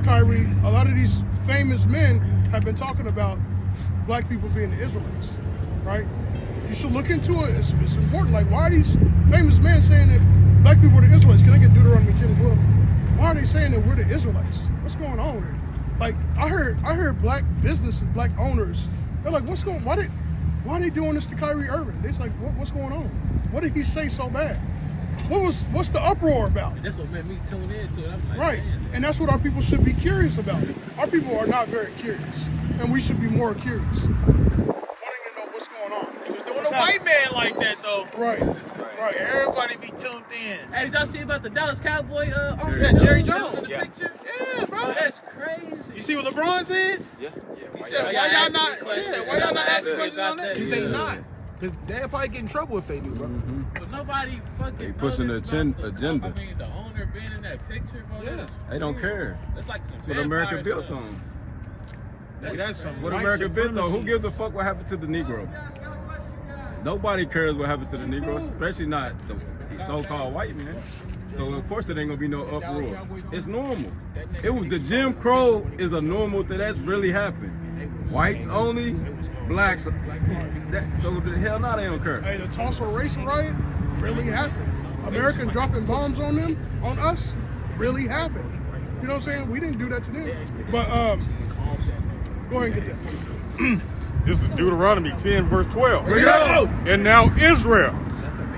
Kyrie. A lot of these famous men have been talking about black people being the Israelites, right? You should look into it. It's important. Like, why are these famous men saying that black people are the Israelites? Can I get Deuteronomy 10 and 12? Why are they saying that we're the Israelites? What's going on here? Like, I heard black businesses, black owners, they're like, why are they doing this to Kyrie Irving? They're like, what's going on? What did he say so bad? What's the uproar about? That's what made me tune into it. I'm like, Right, man. and that's what our people should be curious about. Our people are not very curious, and we should be more curious. Wanting to know what's going on. He was doing a white man like that, though. Right. Everybody be tuned in. Hey, did y'all see about the Dallas Cowboy? Yeah, Jerry Jones. In the picture? Yeah, bro. Oh, that's crazy. You see what LeBron said? Yeah. He said, y'all why y'all asking not? questions? Why y'all not asking Yeah. questions on that? Because they Yeah. not. Because they'll probably get in trouble if they do, bro. But nobody fucking They pushing noticed the about agenda. I mean, the owner being in that picture, bro. Yeah. That is They don't weird. care. That's like some That's what America vampire built stuff. on. That's some What white America built on. Who supremacy. gives a fuck what happened to the Negro? Nobody cares what happened to the Negro, especially not the so-called white man. So of course it ain't gonna be no uproar. It's normal. It was the Jim Crow is a normal thing that's really happened. Whites only, blacks. So the hell no, they don't care. Hey, the Tulsa race riot really happened. American dropping bombs on them, on us, really happened. You know what I'm saying? We didn't do that to them. But go ahead and get that. This is Deuteronomy 10, verse 12. Bring it up. And now Israel,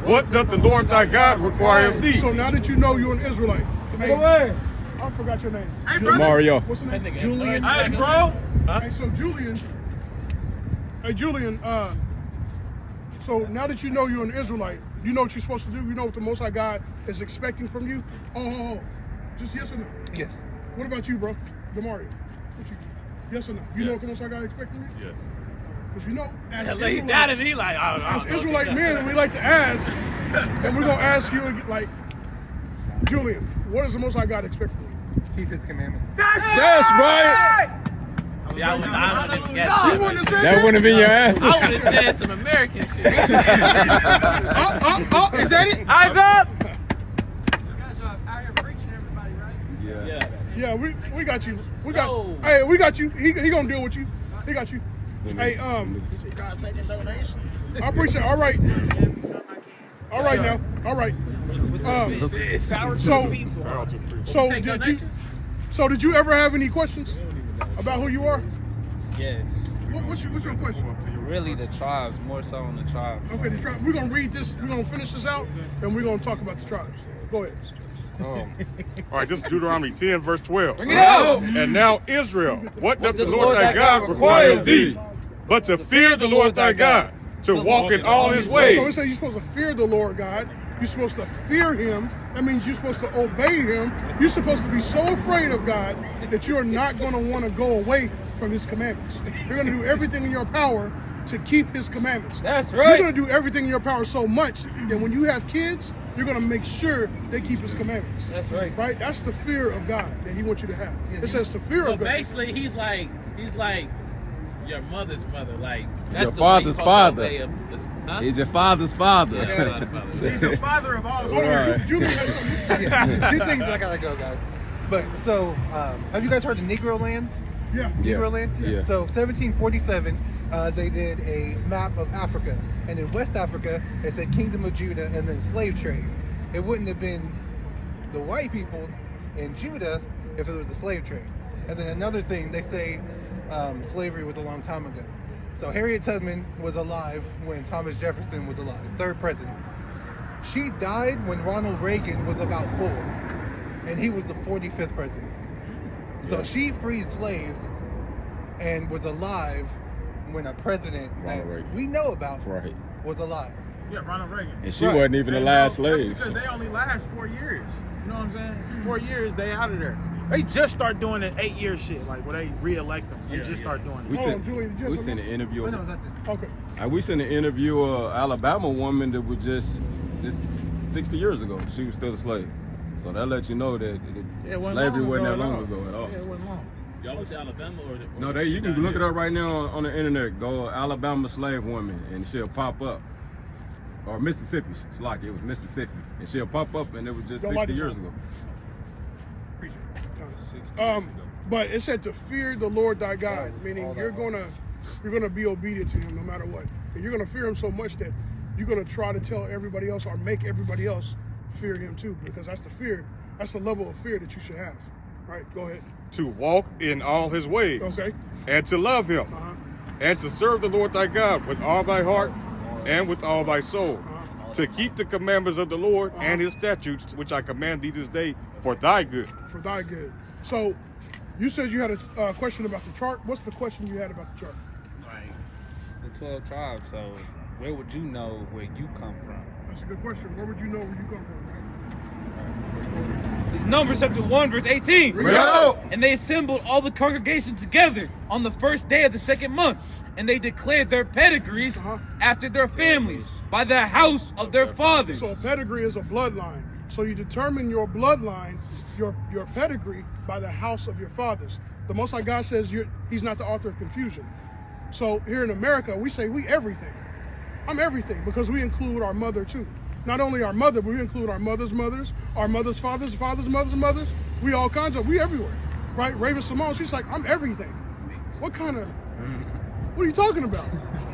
what doth the Lord thy God require of thee? So now that you know you're an Israelite, hey, I forgot your name. Hey, brother. Mario. What's the That name? nigga- Julian. Hey, bro. Hey, so Julian. Hey, Julian. So now that you know you're an Israelite, you know what you're supposed to do. You know what the Most High God is expecting from you. Oh, just yes or no. Yes. What about you, bro? DeMario. What you? Yes or no? You know what the Most High God is expecting from you. Yes. Because you know, as He doubted Israelites, me like, as Israelite men, we like to ask, and we're gonna ask you like, Julian, what does the Most High God expect from you? Keep his commandments. That's right. See, I wouldn't have guessed. You wouldn't have said That wouldn't have been your answer. I would have said some American shit. Is that it? Eyes up! Yeah. Yeah, we got you. We got. No. Hey, we got you. He gonna deal with you. He got you. Hey, I appreciate. All right. All right now. All right. So did you ever have any questions about who you are? Yes. What's your question? Really the tribes, more so on the tribes. Okay, the tribe. We're gonna read this. We're gonna finish this out, and we're gonna talk about the tribes. Go ahead. All right, this is Deuteronomy 10, verse 12. Bring it out! And now Israel, what doth the Lord thy God require of thee? But to fear the Lord thy God, to walk in all his ways. So it says you're supposed to fear the Lord God. You're supposed to fear him. That means you're supposed to obey him. You're supposed to be so afraid of God that you're not going to want to go away from his commandments. You're going to do everything in your power to keep his commandments. That's right. You're going to do everything in your power so much that when you have kids, you're going to make sure they keep his commandments. That's right. Right? That's the fear of God that he wants you to have. It says the fear So of God. basically, he's like your mother's mother. Like that's Your the father's way father. you're supposed to obey him. Huh? He's your father's father. Yeah, father. He's the father of all. Hold on, Right. Julie has something. Two things I gotta go, guys. But so, have you guys heard of Negro Land? Yeah. Negro Land? Yeah. So 1747, they did a map of Africa, and in West Africa, it said Kingdom of Judah and then slave trade. It wouldn't have been the white people in Judah if it was the slave trade. And then another thing, they say slavery was a long time ago. So Harriet Tubman was alive when Thomas Jefferson was alive, third president. She died when Ronald Reagan was about 4, and he was the 45th president. So she freed slaves and was alive when a president that Reagan. we know about Right. was alive. Yeah, Ronald Reagan. And she Right. wasn't even the Hey, last bro, slave. That's because they only last 4 years. You know what I'm saying? 4 years, they out of there. They just start doing the 8-year shit, like where they re-elect them. They just start doing We it. Hold sent, on, Julie, did you have we something? sent an interview. No, that's it. Okay. We sent an interview Alabama woman that was just 60 years ago. She was still a slave. So that lets you know that It wasn't slavery long wasn't that ago long at ago at all. Yeah, it wasn't long. Y'all went to Alabama or No, you can look it up right now on the internet. Go Alabama slave woman and she'll pop up. Or Mississippi. It's like it was Mississippi. And she'll pop up and it was just Don't 60 light this years on. ago. Appreciate it. 60 years ago. But it said to fear the Lord thy God, meaning you're gonna be obedient to him no matter what. And you're gonna fear him so much that you're gonna try to tell everybody else or make everybody else fear him too, because that's the fear, that's the level of fear that you should have. Right, go ahead. To walk in all his ways. Okay. And to love him. Uh-huh. And to serve the Lord thy God with all thy heart and with all thy soul. To keep the commandments of the Lord and his statutes, which I command thee this day for thy good. For thy good. So you said you had a question about the chart. What's the question you had about the chart? Like the 12 tribes. So where would you know where you come from? That's a good question. Where would you know where you come from, right? It's Numbers chapter 1, verse 18. Go! And they assembled all the congregation together on the first day of the second month, and they declared their pedigrees after their families by the house of their fathers. So a pedigree is a bloodline. So you determine your bloodline, your pedigree, by the house of your fathers. The Most High God says he's not the author of confusion. So here in America, we say we everything. I'm everything because we include our mother too. Not only our mother, but we include our mother's mothers, our mother's fathers, fathers' mothers. We all kinds of, we everywhere, right? Raven Simone, she's like, I'm everything. What are you talking about?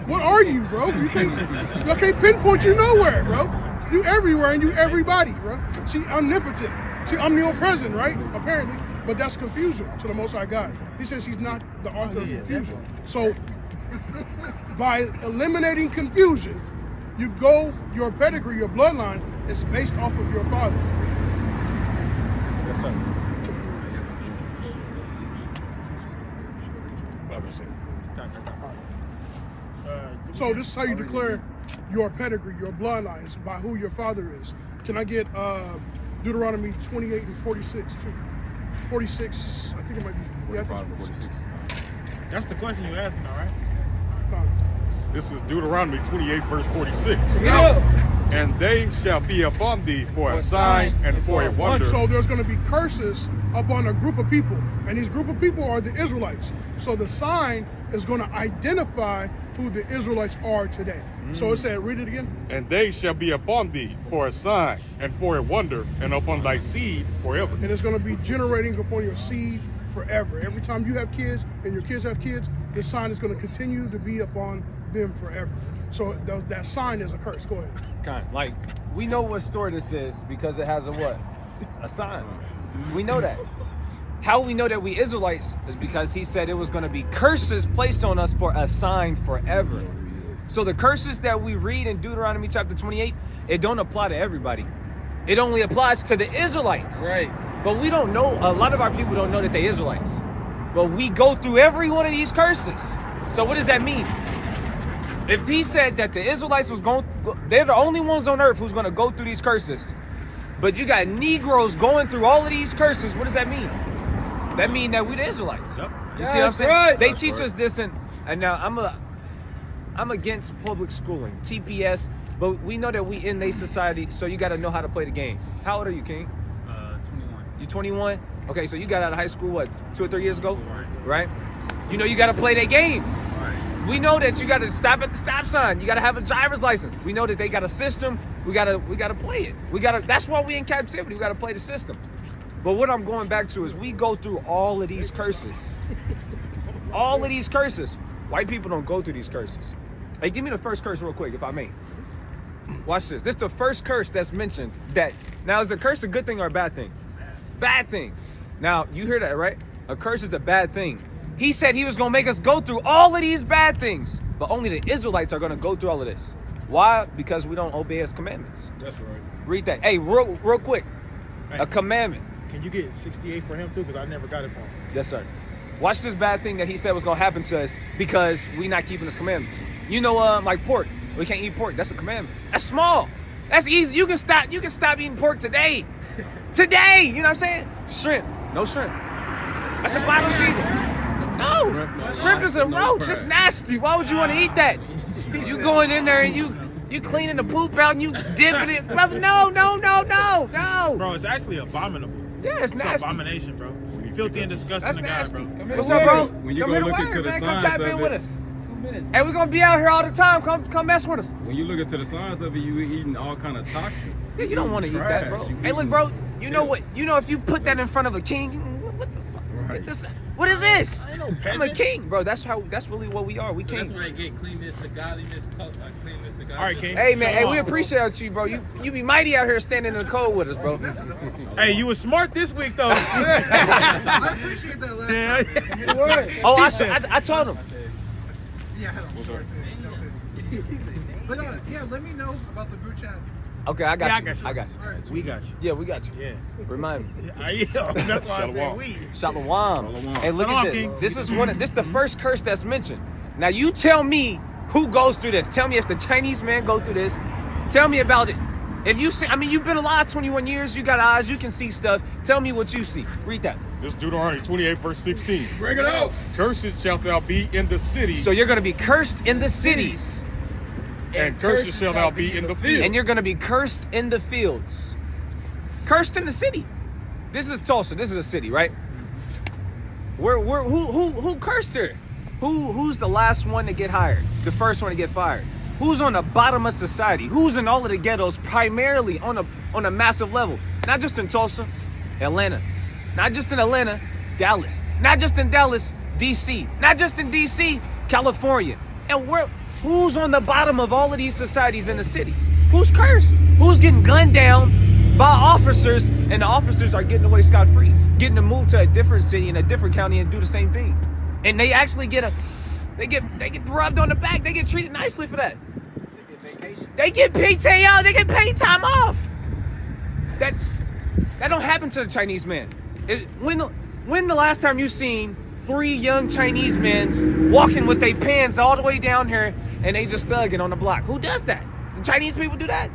What are you, bro? I can't pinpoint you nowhere, bro. You everywhere and you everybody, bro. She omnipotent. She omnipresent, right? Apparently. But that's confusion to the Most High God. He says he's not the author of confusion. So by eliminating confusion, your pedigree, your bloodline is based off of your father. Yes, sir. So this is how you declare your pedigree, your bloodline, is by who your father is. Can I get Deuteronomy 28 and 46 too? 46, I think it might be. Yeah, I think it's 46. That's the question you asking, all right? This is Deuteronomy 28, verse 46. Yeah. And they shall be upon thee for a sign and for a wonder. So there's going to be curses upon a group of people, and these group of people are the Israelites. So the sign is going to identify who the Israelites are today. So it said, read it again. And they shall be upon thee for a sign and for a wonder, and upon thy seed forever. And it's going to be generating upon your seed forever. Every time you have kids and your kids have kids, this sign is going to continue to be upon them forever. So that sign is a curse. Go ahead. Like, we know what store this is because it has a what? A sign. We know that. How we know that we Israelites is because he said it was going to be curses placed on us for a sign forever. So the curses that we read in Deuteronomy chapter 28, it don't apply to everybody. It only applies to the Israelites. Right. But we don't know, a lot of our people don't know that they're Israelites. But we go through every one of these curses. So what does that mean? If he said that the Israelites was going, they're the only ones on earth who's going to go through these curses. But you got Negroes going through all of these curses. What does that mean? That mean that we the Israelites. Yep. You see what I'm saying? Right. They teach us this, and now I'm against public schooling, TPS, but we know that we in a society, so you got to know how to play the game. How old are you, King? 21. You 21? Okay, so you got out of high school, what, 2 or 3 years ago? Right? You know you got to play that game. We know that you got to stop at the stop sign. You got to have a driver's license. We know that they got a system. We got to play it. That's why we in captivity. We got to play the system. But what I'm going back to is we go through all of these curses. All of these curses. White people don't go through these curses. Hey, give me the first curse real quick, if I may. Watch this. This is the first curse that's mentioned. That now, is a curse a good thing or a bad thing? Bad thing. Now, you hear that, right? A curse is a bad thing. He said he was going to make us go through all of these bad things, but only the Israelites are going to go through all of this. Why? Because we don't obey his commandments. That's right. Read that. Hey, real quick. Hey, a commandment. Can you get 68 for him too? Because I never got it for him. Yes, sir. Watch this bad thing that he said was going to happen to us because we not keeping his commandments. You know, like pork. We can't eat pork. That's a commandment. That's small. That's easy. You can stop eating pork today. Today. You know what I'm saying? Shrimp. No shrimp. That's a bottom feeder. No. Shrimp is a roach. It's nasty. Why would you want to eat that? You going in there and you cleaning the poop out and you dipping it. Brother, no. Bro, it's actually abominable. Yeah, it's nasty. It's an abomination, bro. Filthy and disgusting. That's to God, nasty. bro. What's up, bro? When you Come go here to look work, into the man. Come signs tap of in with it, us. 2 minutes. Hey, we're gonna be out here all the time. Come mess with us. when you look into the signs of it, you eating all kind of toxins. Yeah, you don't want to eat that, bro. You Hey, look, bro. You know what? You know if you put that in front of a king, what the fuck? Right. Get this. What is this? I ain't no I'm a peasant. king, bro. That's really what we are. We So kings. that's where they get cleanness to godliness, cleanness to godliness. All right, King. Hey, man. Hey, we Shalom. appreciate you, bro. You be mighty out here standing in the cold with us, bro. Hey, you was smart this week, though. I appreciate that last Yeah. Oh, I told him. But yeah, let me know about the group chat. Okay, I got Yeah, you. I got you. All right. We got you. Yeah, we got you. Yeah. Remind me. Yeah, that's why I said we. Shalom. Shalom. Hey, look Shalom, at this. King. This is the first curse that's mentioned. Now you tell me who goes through this. Tell me if the Chinese man go through this. Tell me about it. If you see, I mean, you've been alive 21 years. You got eyes. You can see stuff. Tell me what you see. Read that. This is Deuteronomy 28, verse 16. Bring it out. Cursed shalt thou be in the city, So you're going to be cursed in the cities, and cursed shalt thou be in the field. and you're going to be cursed in the fields. Cursed in the city. This is Tulsa. This is a city, right? Who cursed her? Who's the last one to get hired? The first one to get fired? Who's on the bottom of society? Who's in all of the ghettos primarily on a massive level? Not just in Tulsa, Atlanta. Not just in Atlanta, Dallas. Not just in Dallas, DC. Not just in DC, California. And who's on the bottom of all of these societies in the city? Who's cursed? Who's getting gunned down by officers, and the officers are getting away scot-free, getting to move to a different city in a different county and do the same thing. And they actually get rubbed on the back. They get treated nicely for that. They get PTO. They get paid time off. That don't happen to the Chinese man. When the last time you seen 3 young Chinese men walking with their pants all the way down here and they just thugging on the block? Who does that? The Chinese people do that.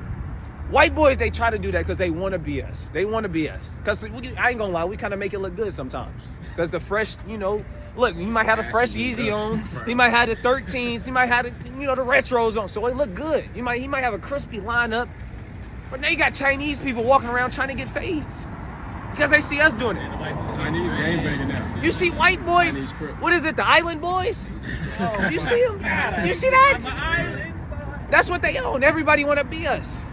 White boys, they try to do that because they want to be us. They want to be us. Because I ain't gonna lie, we kind of make it look good sometimes. Because the fresh, look, he might have a fresh Yeezy on. He might have the 13s. He might have the, the retros on. So it look good. He might have a crispy lineup. But now you got Chinese people walking around trying to get fades. Because they see us doing it. Chinese gang banging now. You see white boys? What is it, the island boys? You see them? You see that? That's what they own. Everybody want to be us.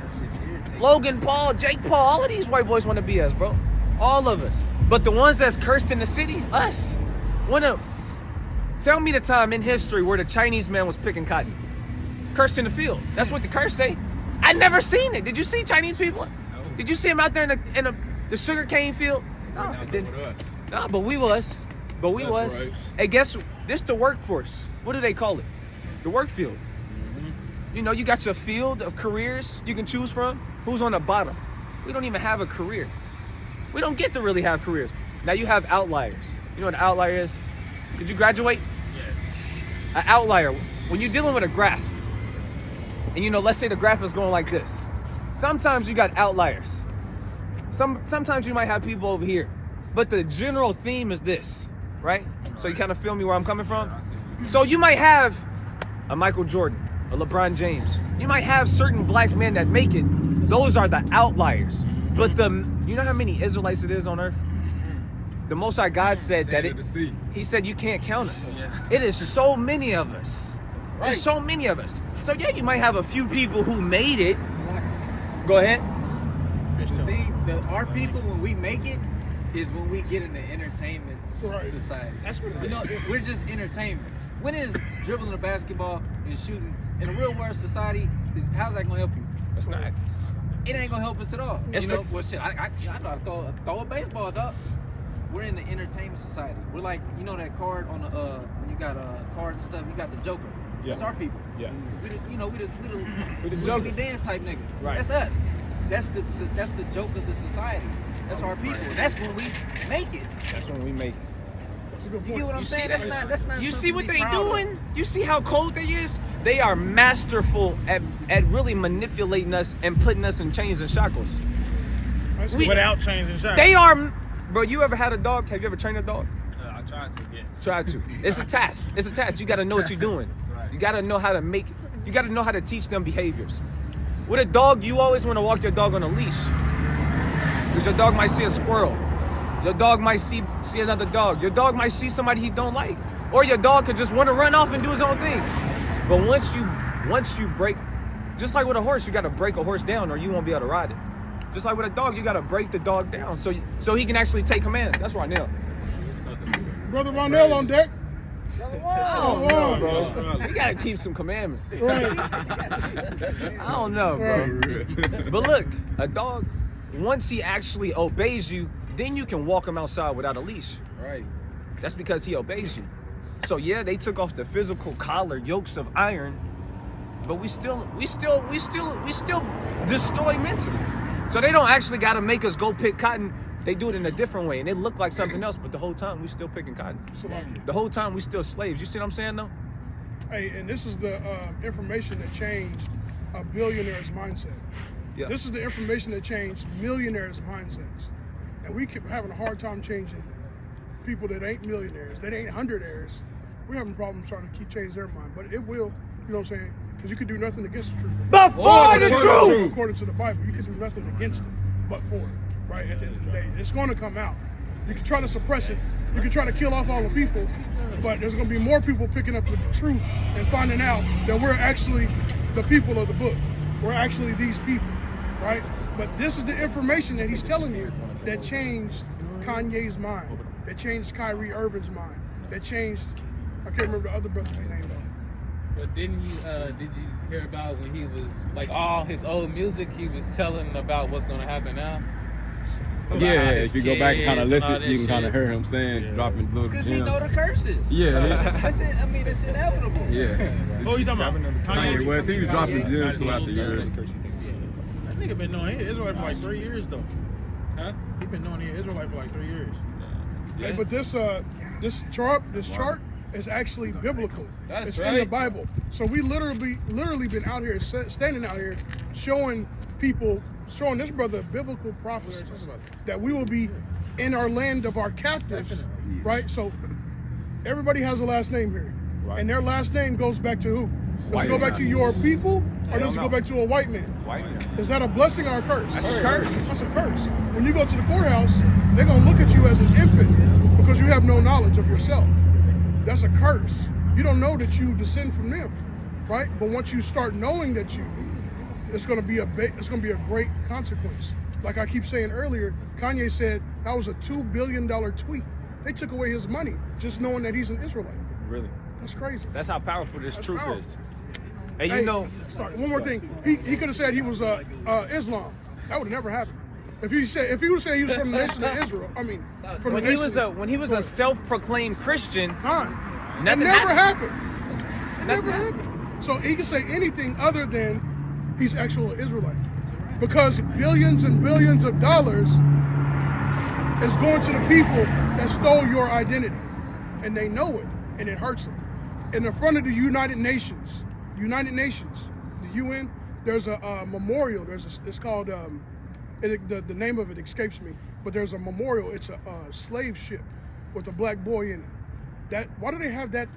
Logan Paul, Jake Paul, all of these white boys want to be us, bro. All of us. But the ones that's cursed in the city, us. Tell me the time in history where the Chinese man was picking cotton. Cursed in the field. That's what the curse say. I never seen it. Did you see Chinese people? Did you see them out there in the sugar cane field? No, it didn't. No, but we was. Right. Hey, guess what? This the workforce. What do they call it? The work field. You got your field of careers you can choose from. Who's on the bottom? We don't even have a career. We don't get to really have careers. Now you have outliers. You know what an outlier is? Did you graduate? Yes. An outlier. When you're dealing with a graph, And you know, let's say the graph is going like this. Sometimes you got outliers. Sometimes you might have people over here. But the general theme is this, right? So you kind of feel me where I'm coming from? So you might have a Michael Jordan, a LeBron James. You might have certain black men that make it. Those are the outliers. But you know how many Israelites it is on earth? The Most High God said that he said you can't count us. It is so many of us. There's so many of us. So yeah, you might have a few people who made it. Go ahead. Our people, when we make it, is when we get in the entertainment society. That's what it is. We're just entertainment. When is dribbling a basketball and shooting in a real world society? How's that gonna help you? It's not. It ain't gonna help us at all. It's you know, well, shit, I know how to throw a baseball, dog. We're in the entertainment society. We're like, you know that card on the when you got cards and stuff, you got the Joker. Yeah. That's our people. Yeah. We the Joker dance type nigga. Right. That's us. That's the joke of the society. That's our people. That's when we make it. That's when we make it. You get what I'm saying? That's not. You see what they doing? You see how cold they is? They are masterful at really manipulating us and putting us in chains and shackles. Without chains and shackles. They are, bro. You ever had a dog? Have you ever trained a dog? I tried to, yes. Try to. It's a task. It's a task. You got to know what you're doing. You got to know how to make. You got to know how to teach them behaviors. With a dog, you always want to walk your dog on a leash, because your dog might see a squirrel. Your dog might see another dog. Your dog might see somebody he don't like, or your dog could just want to run off and do his own thing. But once you break, just like with a horse, you got to break a horse down, or you won't be able to ride it. Just like with a dog, you got to break the dog down so he can actually take command. That's right now. Brother Ronell on deck. I don't know, bro. You gotta keep some commandments. Right. I don't know, bro. Right. But look, a dog, once he actually obeys you, then you can walk him outside without a leash. Right. That's because he obeys you. So yeah, they took off the physical collar, yokes of iron, but we still destroy mentally. So they don't actually gotta make us go pick cotton. They do it in a different way, and it looked like something else, but the whole time we still picking cotton. The whole time we still slaves. You see what I'm saying, though? Hey, and this is the information that changed a billionaire's mindset. Yeah. This is the information that changed millionaires' mindsets. And we keep having a hard time changing people that ain't millionaires, that ain't hundredaires. We're having problems trying to change their mind, but it will, you know what I'm saying? Because you can do nothing against the truth. But for the truth! According to the Bible, you can do nothing against it, but for it. Right, at the end of the day, it's going to come out. You can try to suppress it, you can try to kill off all the people, but there's going to be more people picking up the truth and finding out that we're actually the people of the book. We're actually these people, right? But this is the information that he's telling you that changed Kanye's mind, that changed Kyrie Irving's mind, that changed, I can't remember the other brother's name though. But did you hear about when he was, like, all his old music, he was telling about what's going to happen now? Yeah, if you go back and kind of listen, you can kind of hear him saying, dropping little gems. Because he know the curses. Yeah. That's it. I mean, it's inevitable. Yeah. Who you talking about? Kanye West. He was dropping gems throughout the years. That nigga been knowing his Israelite for like 3 years, though. Huh? He been knowing his Israelite for like 3 years. Yeah. Hey, but this chart is actually biblical. It's in the Bible. So we literally been out here, standing out here, showing this brother biblical prophecies that we will be in our land of our captives, right? So everybody has a last name here, and their last name goes back to who? Does it go back to your people, or does it go back to a white man? White man. Is that a blessing or a curse? That's a curse. That's a curse. When you go to the courthouse, they're gonna look at you as an infant because you have no knowledge of yourself. That's a curse. You don't know that you descend from them, right? But once you start knowing that it's going to be a great consequence. Like I keep saying earlier, Kanye said that was a $2 billion tweet. They took away his money just knowing that he's an Israelite. Really? That's crazy. That's how powerful this truth is. And hey, you know, sorry, one more thing. He could have said he was Islam. That would have never happened. If he would have said he was from the nation of Israel, when he was a self-proclaimed Christian, it never happened. It never happened. So he can say anything other than he's actual Israelite, because billions and billions of dollars is going to the people that stole your identity, and they know it, and it hurts them. In the front of the United Nations, the UN. There's a memorial. It's called the name of it escapes me, but there's a memorial. It's a slave ship with a black boy in it. Why do they have that?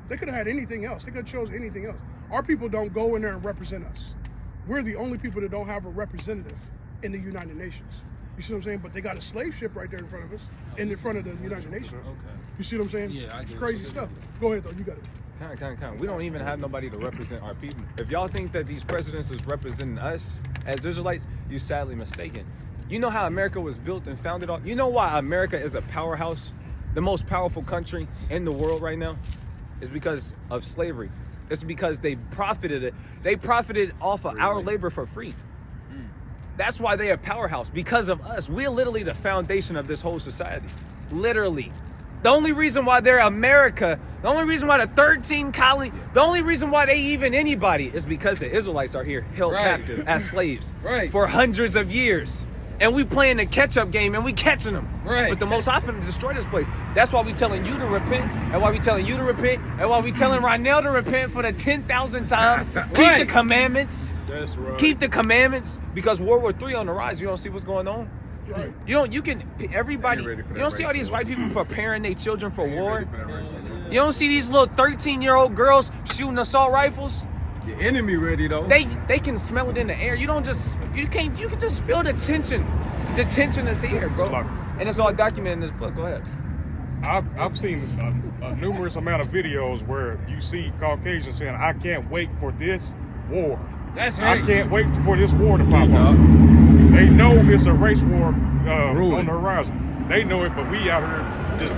They could have had anything else. They could have chose anything else. Our people don't go in there and represent us. We're the only people that don't have a representative in the United Nations. You see what I'm saying? But they got a slave ship right there in front of us, in front of the United Nations. Okay. You see what I'm saying? Yeah, it's crazy stuff. Go ahead though, you got it. Kind. We don't even have nobody to represent our people. If y'all think that these presidents is representing us as Israelites, you're sadly mistaken. You know how America was built and founded on? You know why America is a powerhouse, the most powerful country in the world right now? It's because of slavery. It's because they profited it. They profited off of our labor for free. That's why they're a powerhouse, because of us. We're literally the foundation of this whole society. Literally. The only reason why they're America, the only reason why the 13 colony, the only reason why they even anybody is because the Israelites are here held captive as slaves for hundreds of years. And we playing the catch-up game and we catching them. But the Most High finna destroy this place. That's why we telling you to repent, and why we telling you to repent, and why we telling Ronell to repent for the 10,000th time. Keep the commandments. That's right. Keep the commandments, because World War III on the rise. You don't see what's going on. Right. Everybody, you don't see all these white people preparing their children for war. Race. You don't see these little 13-year-old girls shooting assault rifles. Your enemy ready though. They can smell it in the air. You can just feel the tension. The tension is here, bro. And it's all documented in this book. Go ahead. I've seen a numerous amount of videos where you see Caucasians saying, "I can't wait for this war. That's right. I can't wait for this war to pop up." They know it's a race war on the horizon. They know it, but we out here just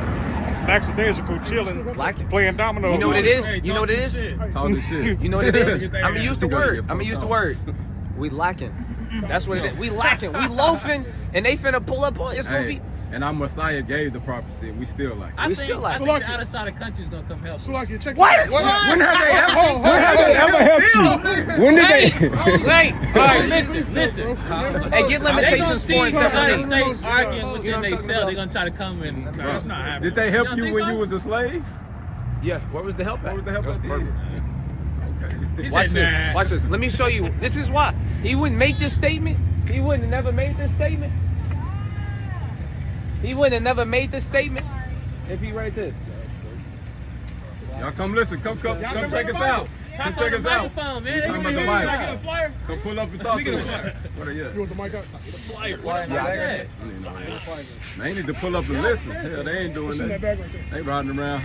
lackadaisical chilling, playing dominoes. You know what it is? You know what it is? Talking shit. You know what it is? I'm gonna use the word. We lacking. That's what it is. We lacking. We loafing, and they finna pull up on. It's gonna be. And our Messiah gave the prophecy, and we still like it. I think the out of side of country is gonna come help. So like you check What? When have they ever helped you? When did they? Wait. All right, listen. Hey, get limitations They gonna see 4 and the United 17. States arguing within themselves. They're gonna try to come and. That's not happening. Did they help you when you was a slave? Yeah. Where was the help at? What was the help at the end? Okay. Watch this. Watch this. Let me show you. This is why he wouldn't make this statement. He wouldn't have never made this statement. He wouldn't have never made this statement if he write this. Y'all come listen. Come check us out. Come check us out. Man. Talking about the mic. Come pull up and talk to us. What are you? You want the mic out? They need to pull up and listen. Hell, they ain't doing What's in that that. bag right there? They riding around